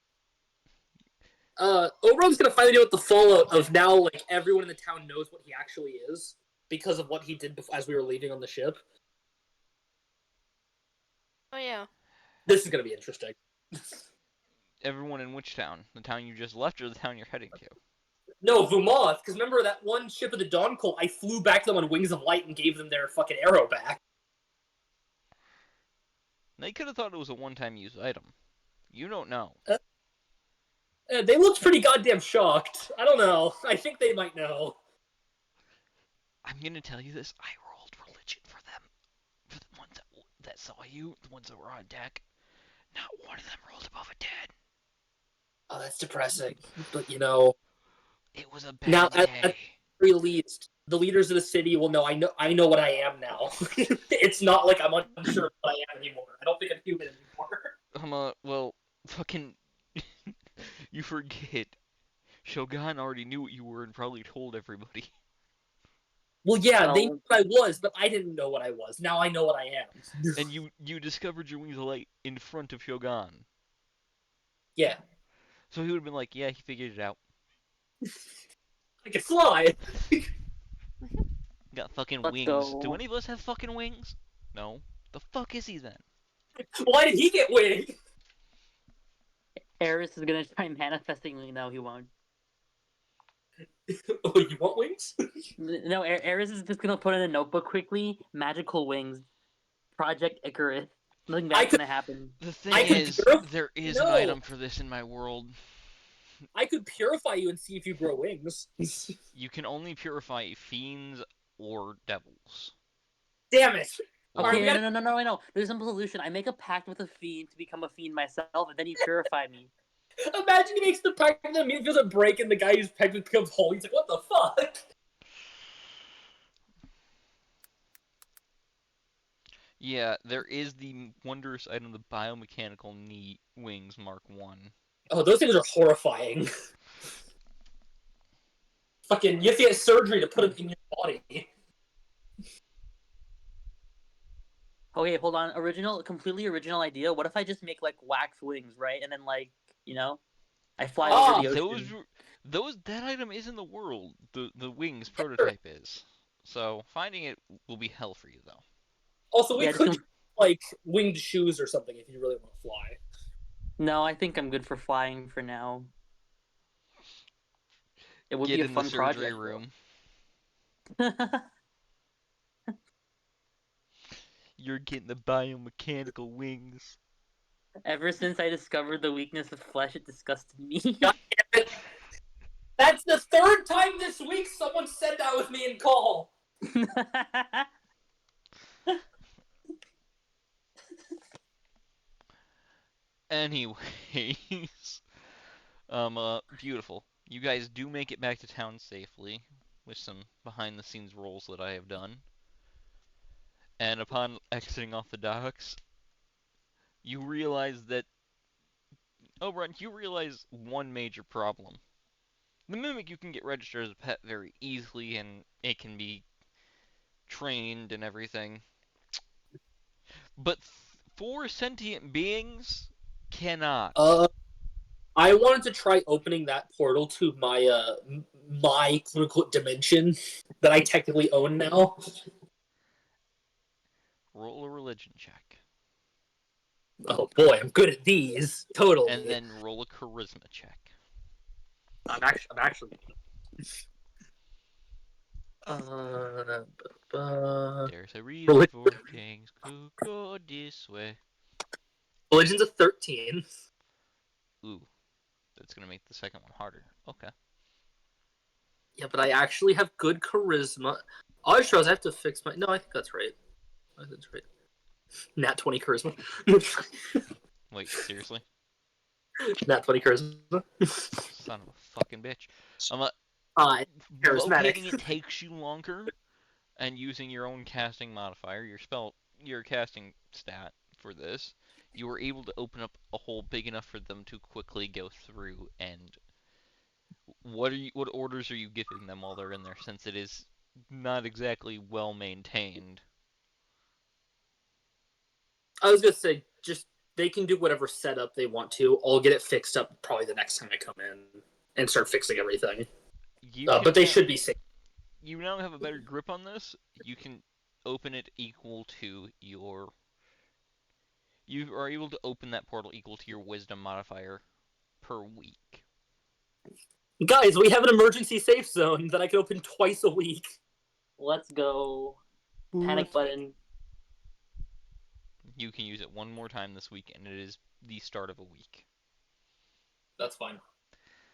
Oberon's gonna finally deal with the fallout of now, like, everyone in the town knows what he actually is because of what he did as we were leaving on the ship. Oh yeah. This is gonna be interesting. everyone in which town? The town you just left or the town you're heading to? No, Vumoth, because remember that one ship of the Dawn Cult, I flew back to them on Wings of Light and gave them their fucking arrow back. They could have thought it was a one-time use item. You don't know. They looked pretty goddamn shocked. I don't know. I think they might know. I'm gonna tell you this. I rolled religion for them. For the ones that saw you, the ones that were on deck. Not one of them rolled above a 10. Oh, that's depressing. But It was a now bad at day. the very least, the leaders of the city will know. I know what I am now. It's not like I'm unsure of what I am anymore. I don't think I'm human anymore. Well, fucking, you forget. Shogun already knew what you were and probably told everybody. Well, yeah, they Oh. knew what I was, but I didn't know what I was. Now I know what I am. And you discovered your wings of light in front of Shogun. Yeah, So he would have been like, yeah, he figured it out. I can fly. Got fucking Let's wings. Do go. any of us have fucking wings? No. The fuck is he then? Why did he get wings? Eris is gonna try manifesting. No, he won't. Oh, you want wings? No, Eris is just gonna put in a notebook quickly. Magical wings. Project Icarus. Nothing bad's gonna happen. The thing I could is, purify- there is an No. item for this in my world. I could purify you and see if you grow wings. You can only purify fiends or devils. Damn it! Or- Alright, Okay, we gotta- no, I know. There's a simple solution. I make a pact with a fiend to become a fiend myself, and then you purify me. Imagine he makes the pact and then he feels a break and the guy who's pegged with becomes whole. He's like, what the fuck? Yeah, there is the wondrous item, the biomechanical knee wings Mark 1. Oh, those things are horrifying. Fucking, you have to get surgery to put them in your body. Okay, hold on. Completely original idea. What if I just make like wax wings, right? And then I fly Ah, over the ocean. That item is in the world. The wings prototype is. So finding it will be hell for you though. Also, we Yeah, could like winged shoes or something if you really want to fly. No, I think I'm good for flying for now. It would Get be a in fun the surgery project. room. You're getting the biomechanical wings. Ever since I discovered the weakness of flesh, it disgusted me. God damn it. That's the third time this week someone said that with me in call. Anyways, beautiful. You guys do make it back to town safely with some behind-the-scenes rolls that I have done. And upon exiting off the docks, you realize that Oberon, you realize one major problem. The Mimic you can get registered as a pet very easily, and it can be trained and everything. But four sentient beings cannot. I wanted to try opening that portal to my my quote unquote dimension that I technically own now. Roll a religion check. Oh boy, I'm good at these. Totally. And then roll a charisma check. I'm actually. There's a reason for things could go this way. Religion's a 13. Ooh, that's gonna make the second one harder. Okay. Yeah, but I actually have good charisma. Oh, I suppose I have to fix my. No, I think that's right. I think that's right. Nat 20 charisma. Wait, seriously? Nat 20 charisma. Son of a fucking bitch. Charismatic. Locating it takes you longer, and using your own casting modifier, your casting stat for this, you were able to open up a hole big enough for them to quickly go through. And what orders are you giving them while they're in there, since it is not exactly well maintained? I was gonna say, just they can do whatever setup they want to. I'll get it fixed up probably the next time I come in and start fixing everything. But they should be safe. You now have a better grip on this. You can open it equal to your. You are able to open that portal equal to your wisdom modifier per week. Guys, we have an emergency safe zone that I can open twice a week. Let's go. Ooh, Panic button. You can use it one more time this week, and it is the start of a week. That's fine.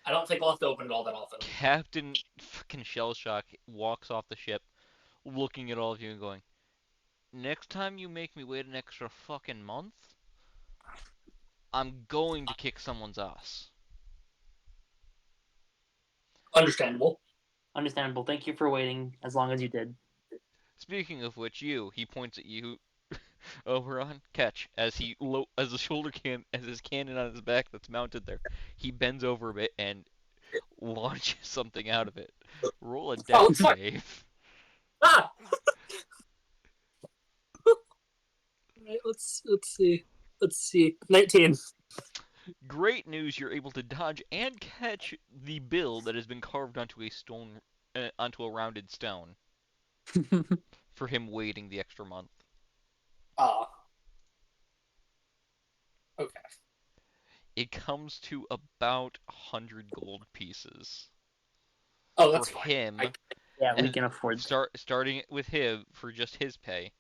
I don't think I'll have to open it all that often. Captain fucking Shellshock walks off the ship, looking at all of you and going, "Next time you make me wait an extra fucking month, I'm going to kick someone's ass." Understandable. Understandable. Thank you for waiting as long as you did. Speaking of which, he points at you, Oberon, catch, as as his cannon on his back that's mounted there, he bends over a bit and launches something out of it. Roll a death save. Ah! Alright, let's see. Let's see. 19. Great news, you're able to dodge and catch the bill that has been carved onto onto a rounded stone for him waiting the extra month. Okay. It comes to about 100 gold pieces. Oh, that's for fine. him. Yeah, we and can afford. starting with him for just his pay,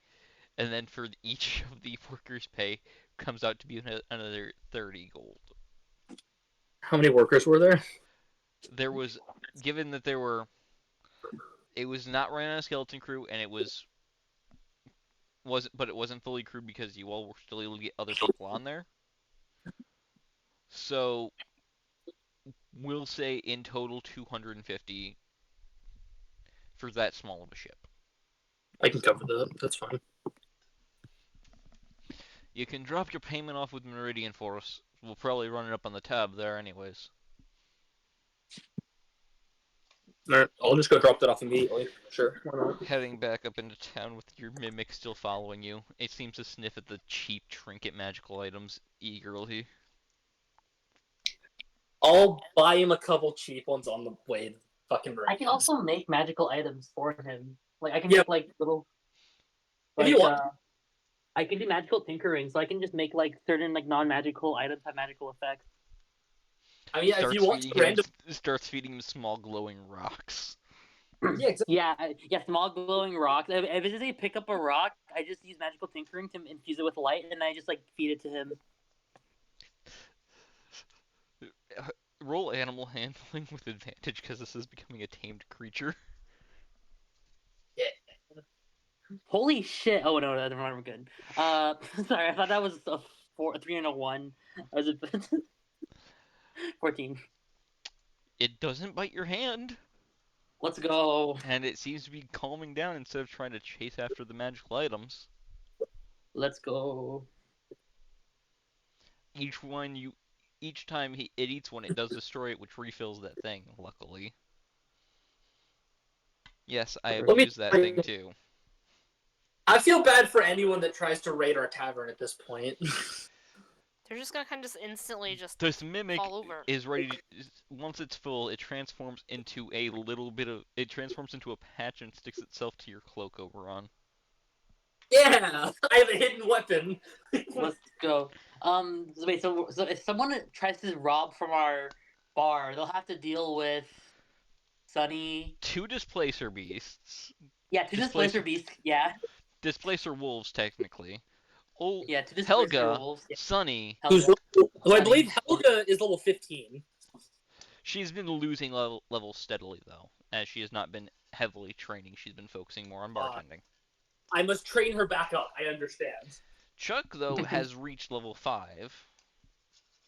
and then for each of the workers' pay comes out to be another 30 gold. How many workers were there? There was, given that it was not running on a skeleton crew, and it wasn't fully crewed because you all were still able to get other people on there. So we'll say in total 250 for that small of a ship. I can cover that. That's fine. You can drop your payment off with Meridian for us. We'll probably run it up on the tab there anyways. Alright, I'll just go drop that off immediately. Sure. Why not? Heading back up into town with your mimic still following you. It seems to sniff at the cheap trinket magical items eagerly. I'll buy him a couple cheap ones on the way to fucking I can also make magical items for him. Like I can Yeah. make like little. If you want. I can do magical tinkering, so I can just make like certain like non-magical items have magical effects. I mean, yeah, if you want to random. Starts feeding him small glowing rocks. Yeah, exactly. Yeah, small glowing rocks. If it's just pick up a rock, I just use magical tinkering to infuse it with light, and I just like feed it to him. Roll animal handling with advantage because this is becoming a tamed creature. Holy shit! Oh no, never mind, we're good. Sorry, I thought that was a 3 and a 1. I was 14. It doesn't bite your hand. Let's go. And it seems to be calming down instead of trying to chase after the magical items. Let's go. Each time it eats one, it does destroy it, which refills that thing, luckily. Yes, I have used that thing too. I feel bad for anyone that tries to raid our tavern at this point. They're just gonna kind of just instantly just This mimic fall over. is ready to, once it's full, it transforms into a patch and sticks itself to your cloak, Oberon. Yeah, I have a hidden weapon. Let's go. Wait. So if someone tries to rob from our bar, they'll have to deal with Sunny. 2 displacer beasts. Yeah, 2 displacer beasts. Yeah. Displacer wolves, technically. Oh, Yeah, 2 displacer Helga, wolves. Yeah. Sunny. Helga. Who I believe Helga is level 15. She's been losing levels steadily, though, as she has not been heavily training. She's been focusing more on bartending. I must train her back up. I understand. Chuck, though, has reached level 5.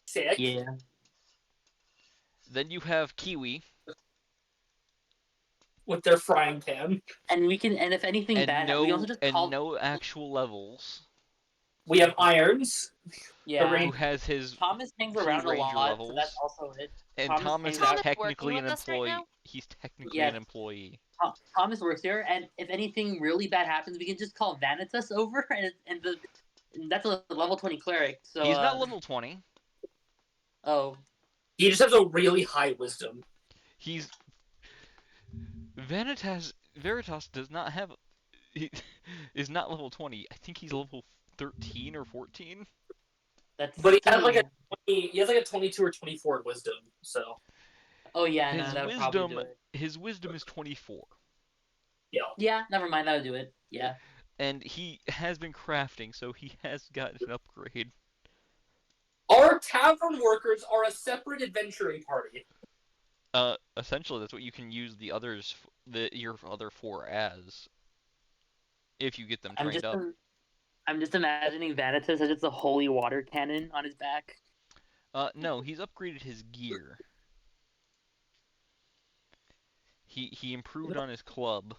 Sick. Yeah. Then you have Kiwi. With their frying pan. And if anything bad, we also just call... no actual levels. We have irons. Yeah. who has his Thomas hangs two around a ranger lot, so that's levels, also it. and Thomas Thomas hangs is out. Thomas working technically an with us right employee. now? He's technically Yes. an employee. Thomas works here, and if anything really bad happens, we can just call Vanitas over, and that's a level 20 cleric. So He's not level 20. oh, He just has a really high wisdom. He's Veritas does not have. He is not level 20. I think he's level 13 or 14. that's But he has still. like a 20, he has like a 22 or 24 in wisdom. So Oh yeah, no, His that would probably do wisdom, it. his wisdom is 24, yeah. Yeah, never mind, that would do it. Yeah. and he has been crafting, so he has gotten an upgrade. Our tavern workers are a separate adventuring party. Essentially, that's what you can use your other four as, if you get them I'm trained just up. I'm just imagining Vanitas has just a holy water cannon on his back. No, he's upgraded his gear. He improved on his club.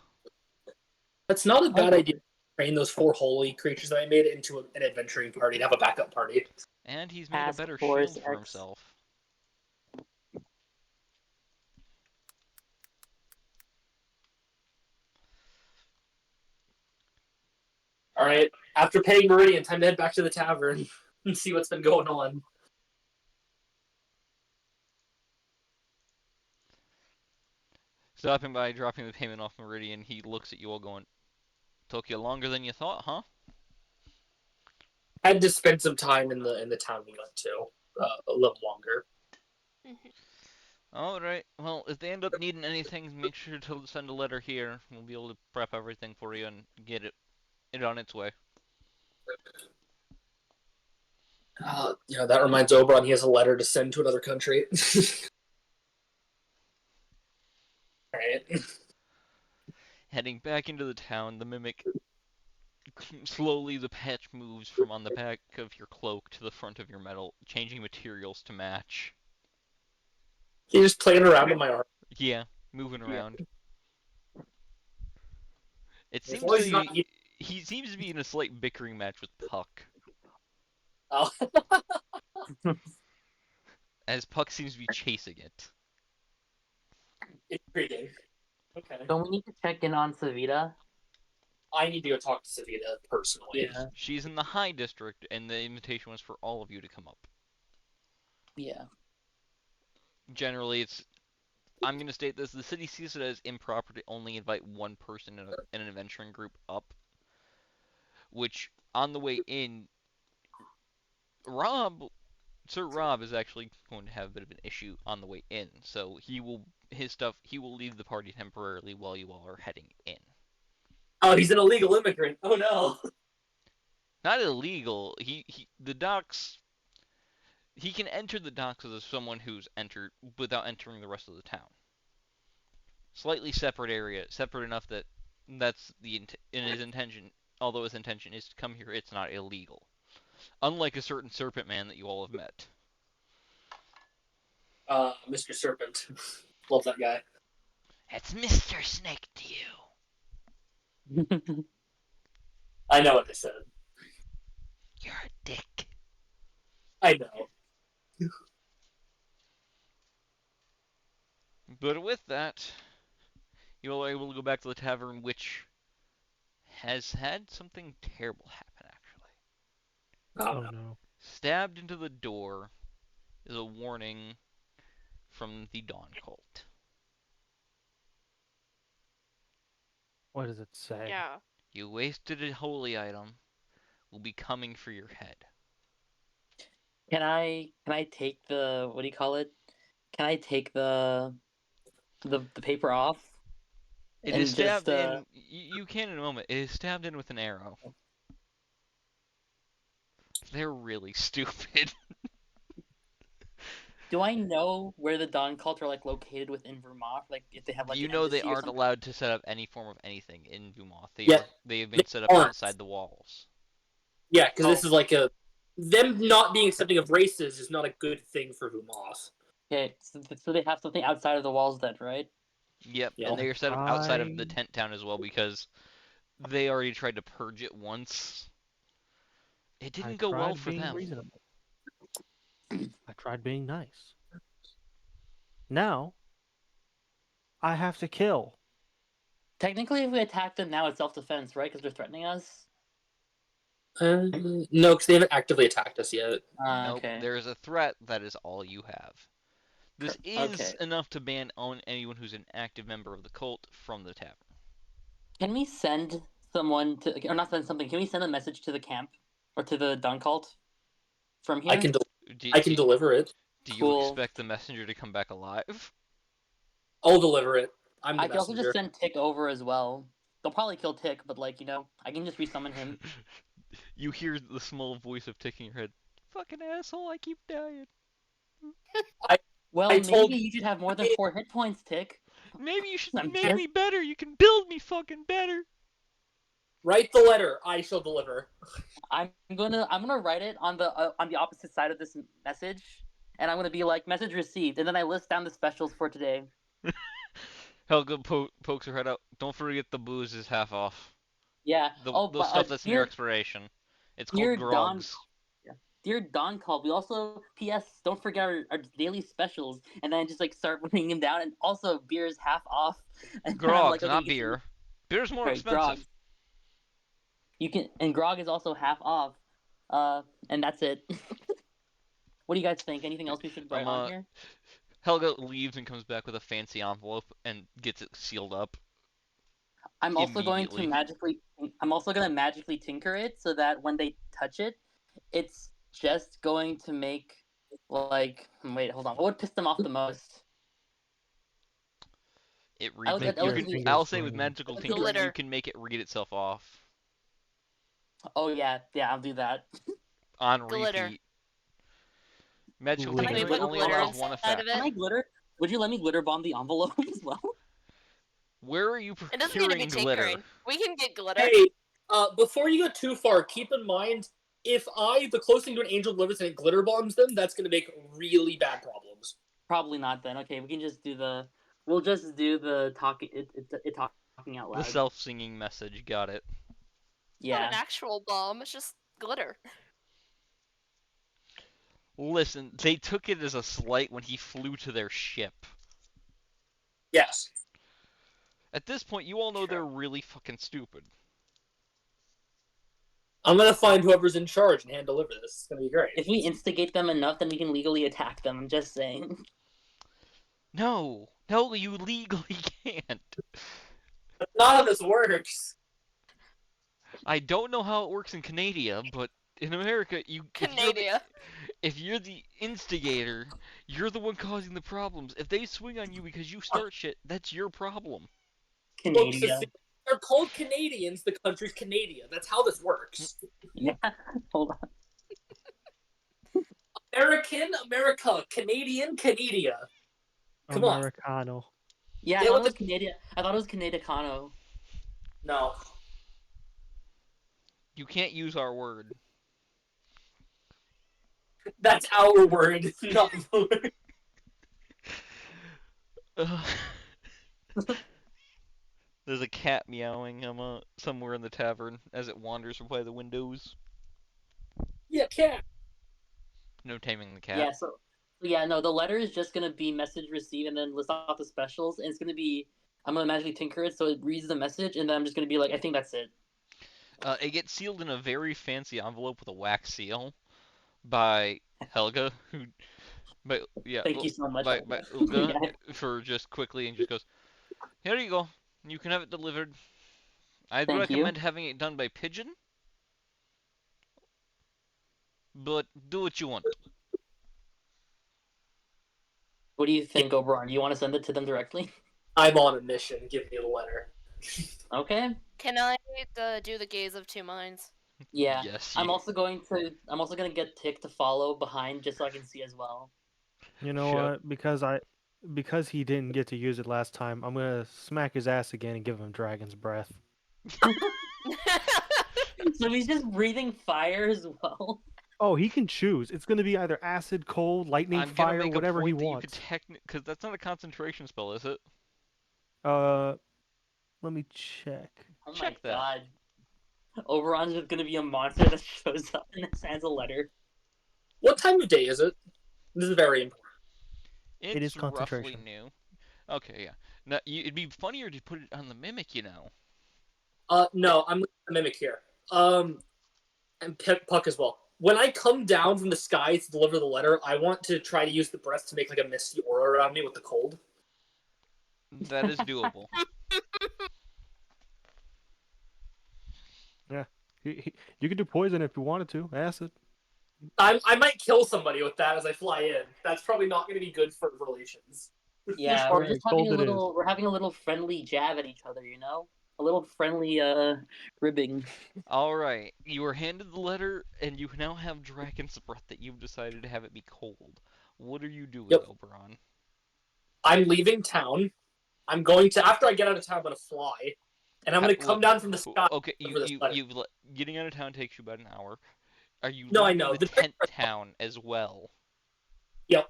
That's not a bad idea. Train those 4 holy creatures that I made into an adventuring party and have a backup party. And he's made a Task better Force shield for X. himself. Alright, after paying Meridian, time to head back to the tavern and see what's been going on. Stopping by, dropping the payment off Meridian, he looks at you all going, "Took you longer than you thought, huh?" I had to spend some time in the town we went to. A little longer. Alright, well, if they end up needing anything, make sure to send a letter here. We'll be able to prep everything for you and get it on its way. That reminds Oberon he has a letter to send to another country. Alright. Heading back into the town, the mimic slowly the patch moves from on the back of your cloak to the front of your metal, changing materials to match. He's just playing around in my arm. Yeah, moving around. It As seems long as to he's not be, he seems to be in a slight bickering match with Puck, Oh. as Puck seems to be chasing it. Intriguing. Okay. Don't we need to check in on Savita? I need to go talk to Savita personally. Yeah. She's in the High District, and the invitation was for all of you to come up. Yeah. Generally, I'm going to state this, the city sees it as improper to only invite one person in an adventuring group up, which, on the way in, Sir Rob is actually going to have a bit of an issue on the way in, so he will leave the party temporarily while you all are heading in. Oh, he's an illegal immigrant. Oh no. Not illegal. The docks. He can enter the docks as someone who's entered without entering the rest of the town. Slightly separate area, separate enough that that's in his intention. Although his intention is to come here, it's not illegal. Unlike a certain serpent man that you all have met. Mr. Serpent. Love that guy. It's Mr. Snake to you. I know what I said. You're a dick. I know. But with that, you all are able to go back to the tavern, which has had something terrible happen, actually. Oh no. Stabbed into the door is a warning from the Dawn Cult. What does it say? Yeah. You wasted a holy item. Will be coming for your head. Can I take the what do you call it? Can I take the paper off? It And is stabbed just, in. You can in a moment. It is stabbed in with an arrow. They're really stupid. Do I know where the Dawn Cult are like located within Vermont? Like if they have like You an know they embassy or aren't something? allowed to set up any form of anything in Dumoth. Yeah, They have been set up aren't. outside the walls. Yeah, because this Oh. is like them not being accepting of races is not a good thing for Humoth. Okay, so they have something outside of the walls then, right? Yep, Yeah. and they are set up outside of the tent town as well because they already tried to purge it once. It didn't go well for being them. reasonable. I tried being nice. Now I have to kill. Technically, if we attack them now, it's self-defense, right? Because they're threatening us. No, because they haven't actively attacked us yet. Nope. Okay. There is a threat. That is all you have. This is Okay. enough to ban on anyone who's an active member of the cult from the tavern. Can we send someone to, or not send something? Can we send a message to the camp or to the Dun cult from I here? can Do, I do, can deliver it. do you Cool. expect the messenger to come back alive? I'll deliver it. I'm the I can also just messenger. send Tick over as well. They'll probably kill Tick, but like I can just resummon him. You hear the small voice of Tick in your head. Fucking asshole! I keep dying. Well, I maybe told- you should have more than 4 hit points, Tick. Maybe you should I'm make just- me better. You can build me fucking better. Write the letter. I shall deliver. I'm gonna write it on the opposite side of this message, and I'm gonna be like, message received, and then I list down the specials for today. Helga pokes her head out. Don't forget the booze is half off. Yeah. The stuff that's near expiration. It's called dear Don, grogs. dear Don called. We also, P.S. Don't forget our daily specials, and then I just like start writing him down, and also beer is half off. And then I'm Grogs, like, okay, not you can- beer. Beer's more Sorry, expensive. grog. You can, and grog is also half off. And that's it. What do you guys think? Anything else we should write on here? Helga leaves and comes back with a fancy envelope and gets it sealed up. I'm also going to immediately. I'm also gonna magically tinker it so that when they touch it, it's just going to make like wait, hold on. What would piss them off the most? It I reads. would- Make I your would- fingers I'll say with green. magical Glitter. tinkering, you can make it read itself off Oh yeah, I'll do that. on Glitter. repeat. Magical Can I tinkering put only glitter has one inside effect. of it? Can I glitter? Would you let me glitter bomb the envelope as well? Where are you It doesn't need to be procuring glitter? tinkering. We can get glitter. Hey, before you go too far, keep in mind if the closest thing to an angel delivers and it glitter bombs them, that's gonna make really bad problems. Probably not then. Okay, we can just do the. We'll just do the talking. It talking out The loud. self-singing message. Got it. It's not Yeah. an actual bomb. It's just glitter. Listen, they took it as a slight when he flew to their ship. Yes. At this point, you all know Sure. they're really fucking stupid. I'm gonna find whoever's in charge and hand deliver this. It's gonna be great. If we instigate them enough, then we can legally attack them. I'm just saying. No, you legally can't. That's not how this works. I don't know how it works in Canada, but in America, Canada. if you're the instigator, you're the one causing the problems. If they swing on you because you start shit, that's your problem. Look, Canada. they're called Canadians. The country's Canada. That's how this works. Yeah. Hold on. American, America, Canadian, Canada. Come on. Americano. Yeah, I Yeah, thought it what was Canada. I thought it was Canadicano. No. You can't use our word. That's our word, not the word. There's a cat meowing somewhere in the tavern as it wanders by the windows. Yeah, cat. No taming the cat. Yeah. So yeah, no. The letter is just gonna be message received and then list off the specials, and it's gonna be. I'm gonna magically tinker it so it reads the message, and then I'm just gonna be like, I think that's it. It gets sealed in a very fancy envelope with a wax seal by Helga, who, Thank you so much. by Ulga Yeah. for just quickly and just goes, here you go, you can have it delivered. I'd Thank you. recommend having it done by pigeon, but do what you want. What do you think, Oberon? You want to send it to them directly? I'm on a mission. Give me the letter. Okay. Can I do the gaze of two minds? Yeah. Yes, I'm also gonna get Tick to follow behind just so I can see as well. You know Shut- what? Because he didn't get to use it last time, I'm gonna smack his ass again and give him dragon's breath. So he's just breathing fire as well. Oh, he can choose. It's gonna be either acid, cold, lightning, I'm gonna fire, make whatever a he point that wants. you could because that's not a concentration spell, is it? Let me check. Oh Check my that. god. Oberon's just gonna be a monster that shows up and sends a letter. What time of day is it? This is very important. It is It's roughly concentration. new. Okay, yeah. Now, it'd be funnier to put it on the mimic, you know. No, I'm leaving the mimic here. And Puck as well. When I come down from the sky to deliver the letter, I want to try to use the breath to make like a misty aura around me with the cold. That is doable. Yeah. You could do poison if you wanted to. Acid. I might kill somebody with that as I fly in. That's probably not going to be good for relations. Yeah, we're Alright, just having cold a it is. little. We're having a little friendly jab at each other, you know, a little friendly ribbing. All right, you were handed the letter, and you now have Dragon's Breath that you've decided to have it be cold. What are you doing, Yep. Oberon? I'm leaving town. I'm going to after I get out of town. I'm going to fly, and I'm going to come down from the sky Okay, for this letter. getting out of town takes you about an hour. Are you No, I leaving know. the tent town as well? Yep.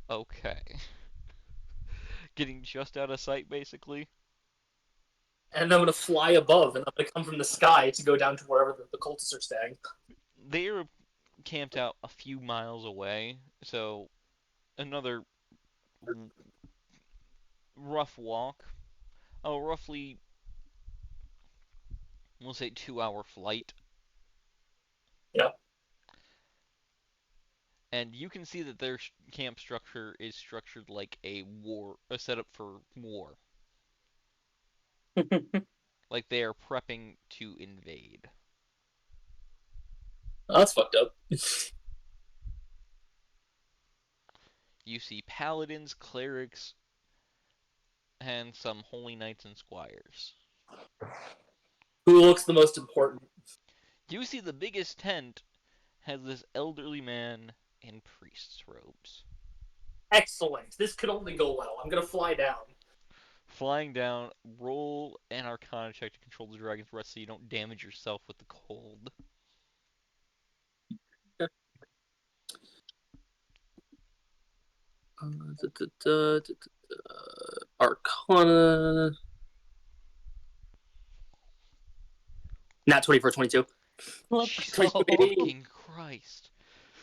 Okay. Getting just out of sight, basically. And I'm going to fly above, and I'm going to come from the sky to go down to wherever the cultists are staying. They are camped out a few miles away, so another rough walk. Oh, roughly, we'll say 2 hour flight. Yeah. And you can see that their camp structure is structured like a setup for war. Like they are prepping to invade. Oh, that's fucked up. You see paladins, clerics, and some holy knights and squires. Who looks the most important? You see the biggest tent has this elderly man in priest's robes. Excellent. This could only go well. I'm going to fly down. Flying down, roll an arcana check to control the dragon's breath so you don't damage yourself with the cold. Arcana. Nat 20 for 22. Let's Jesus go. fucking Christ.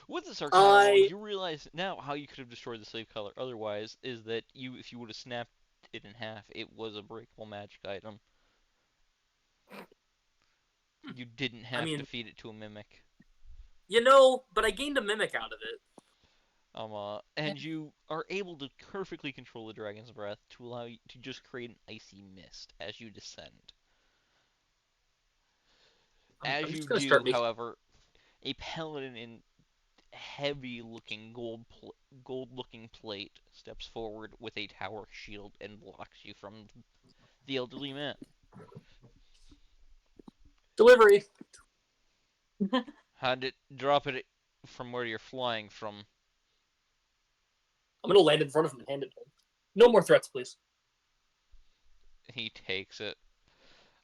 With this arcana roll, I you realize now how you could have destroyed the slave color otherwise is that if you would have snapped it in half, it was a breakable magic item. You didn't have to mean, feed it to a mimic. but I gained a mimic out of it. And you are able to perfectly control the dragon's breath to allow you to just create an icy mist as you descend. As I'm you just gonna do, start making. however, a paladin in heavy-looking gold-looking plate steps forward with a tower shield and blocks you from the elderly man. Delivery. Hand it, drop it from where you're flying from. I'm gonna land in front of him and hand it to him. No more threats, please. He takes it.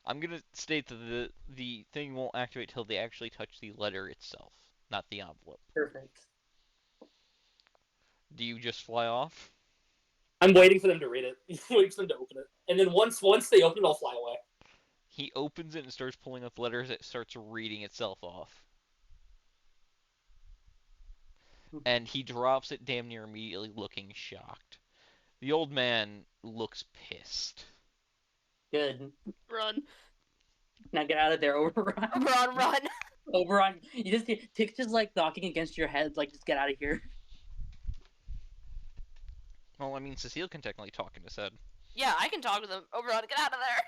I'm gonna state that the thing won't activate till they actually touch the letter itself, not the envelope. Perfect. Do you just fly off? I'm waiting for them to read it. Waiting for them to open it, and then once they open it, I'll fly away. He opens it and starts pulling up letters. It starts reading itself off. And he drops it damn near immediately, looking shocked. The old man looks pissed. Good. Run. Now get out of there, Overrun. Run. Overrun. You just Tick's just like knocking against your head, like just get out of here. Well, I mean, Cecile can technically talk in his head. Yeah, I can talk to them. Oberon, get out of there.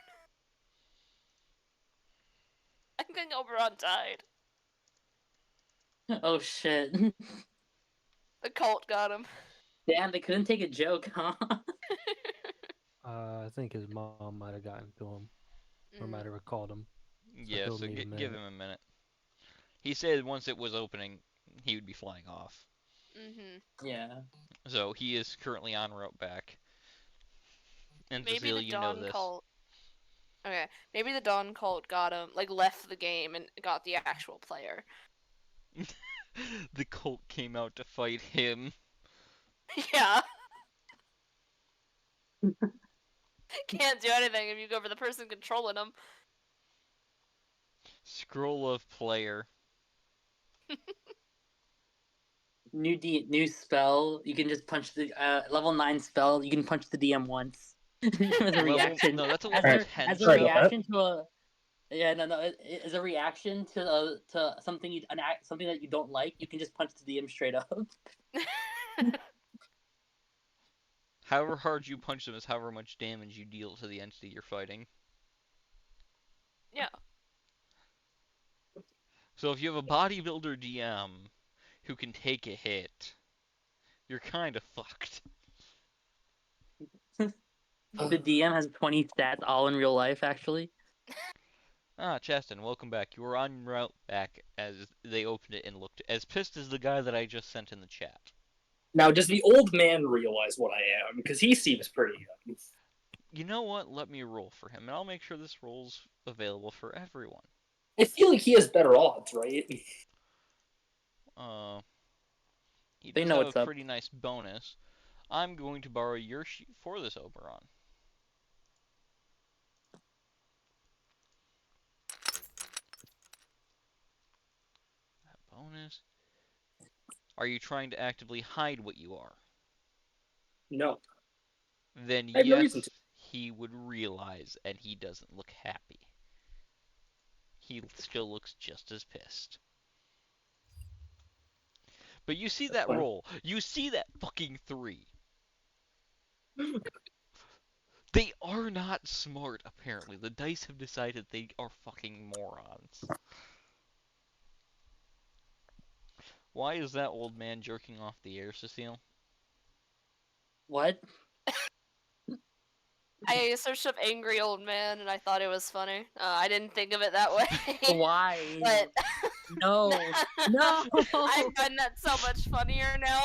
I think Oberon died. Oh shit. The cult got him. Damn, they couldn't take a joke, huh? I think his mom might have gotten to him, or might have recalled him. Yeah, he'll so need a give minute. him a minute. He said once it was opening, he would be flying off. Yeah. So he is currently en route back. And Maybe Cecile, the you know Dawn this. cult. Okay, maybe the Dawn cult got him, like left the game and got the actual player. The cult came out to fight him. Yeah. Can't do anything if you go for the person controlling them. Scroll of player. new spell. You can just punch the level 9 spell. You can punch the DM once as a reaction. No, that's a As level Alright, 10 as a sorry about spell. that. reaction to a yeah no as a reaction to something something that you don't like. You can just punch the DM straight up. However hard you punch them is however much damage you deal to the entity you're fighting. Yeah. So if you have a bodybuilder DM who can take a hit, you're kind of fucked. The DM has 20 stats all in real life actually. Ah, Chaston, welcome back. You were en route back as they opened it and looked as pissed as the guy that I just sent in the chat. Now, does the old man realize what I am? Because he seems pretty. You know what? Let me roll for him, and I'll make sure this roll's available for everyone. I feel like he has better odds, right? He They does know have a what's up. pretty nice bonus. I'm going to borrow your sheet for this, Oberon. That bonus. Are you trying to actively hide what you are? No, Then I have no reason to. yes, he would realize, and he doesn't look happy. He still looks just as pissed. But you see that Fine. roll. You see that fucking 3. They are not smart, apparently. The dice have decided they are fucking morons. Why is that old man jerking off the air, Cecile? What? I searched up angry old man and I thought it was funny. I didn't think of it that way. Why? But No. No. I find that so much funnier now.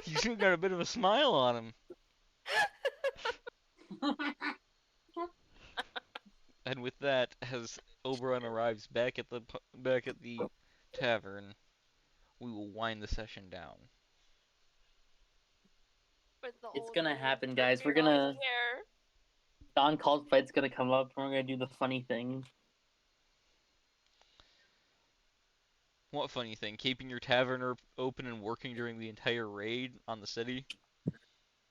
He's still got a bit of a smile on him. And with that, as Oberon arrives back at the tavern, we will wind the session down. With the It's old gonna man happen, guys. We're jerking off gonna the air. Don called fight's gonna come up and we're gonna do the funny thing. What funny thing? Keeping your tavern open and working during the entire raid on the city?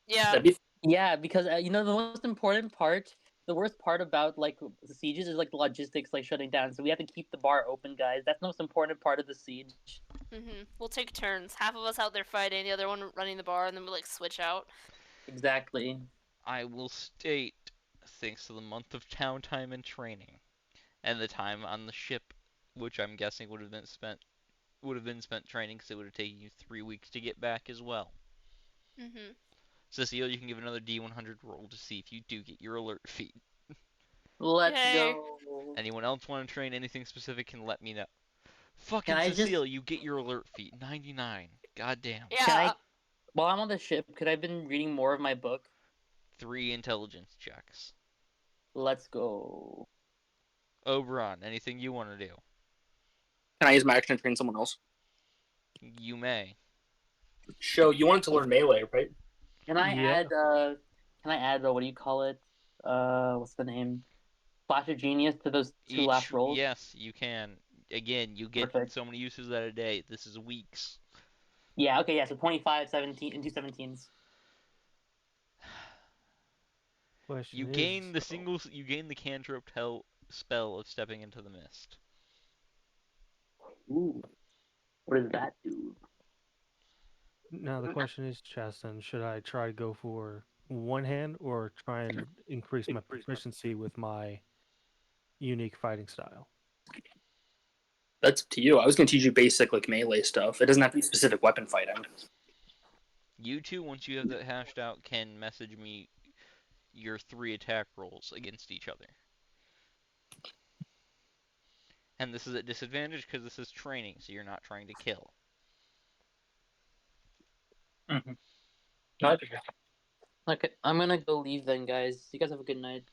Yeah. That'd be Yeah, because you know the most important part, the worst part about like the sieges is like the logistics like shutting down. So we have to keep the bar open, guys. That's the most important part of the siege. We'll take turns. Half of us out there fighting, the other one running the bar, and then we like switch out. Exactly. I will state, thanks to the month of town time and training, and the time on the ship, which I'm guessing would have been spent training, because it would have taken you 3 weeks to get back as well. Cecile, you can give another D100 roll to see if you do get your alert feat. Let's Yay. go. Anyone else want to train anything specific can let me know. Fucking Can I Cecile, just you get your alert feat. 99. Goddamn. Yeah. can I while I'm on the ship, could I have been reading more of my book? 3 intelligence checks. Let's go. Oberon, anything you want to do? Can I use my action to train someone else? You may. Show you wanted to learn melee, right? Can I Yeah. add what do you call it? What's the name? Flash of Genius to those two last rolls? Yes, you can. Again, you get Perfect. so many uses that a day. This is weeks. Yeah, okay, yeah, so 25, 17, and 2 17s. Question You is, gain the though, you gain the cantrip spell of stepping into the mist. Ooh. What does that do? now the question is, Chaston, should I try to go for one hand or try and increase my proficiency with my unique fighting style? That's up to you. I was gonna teach you basic like melee stuff. It doesn't have to be specific weapon fighting. You two, once you have that hashed out, can message me your 3 attack rolls against each other. And this is at disadvantage because this is training, so you're not trying to kill. Mm-hmm. Okay, I'm gonna go leave then, guys. You guys have a good night.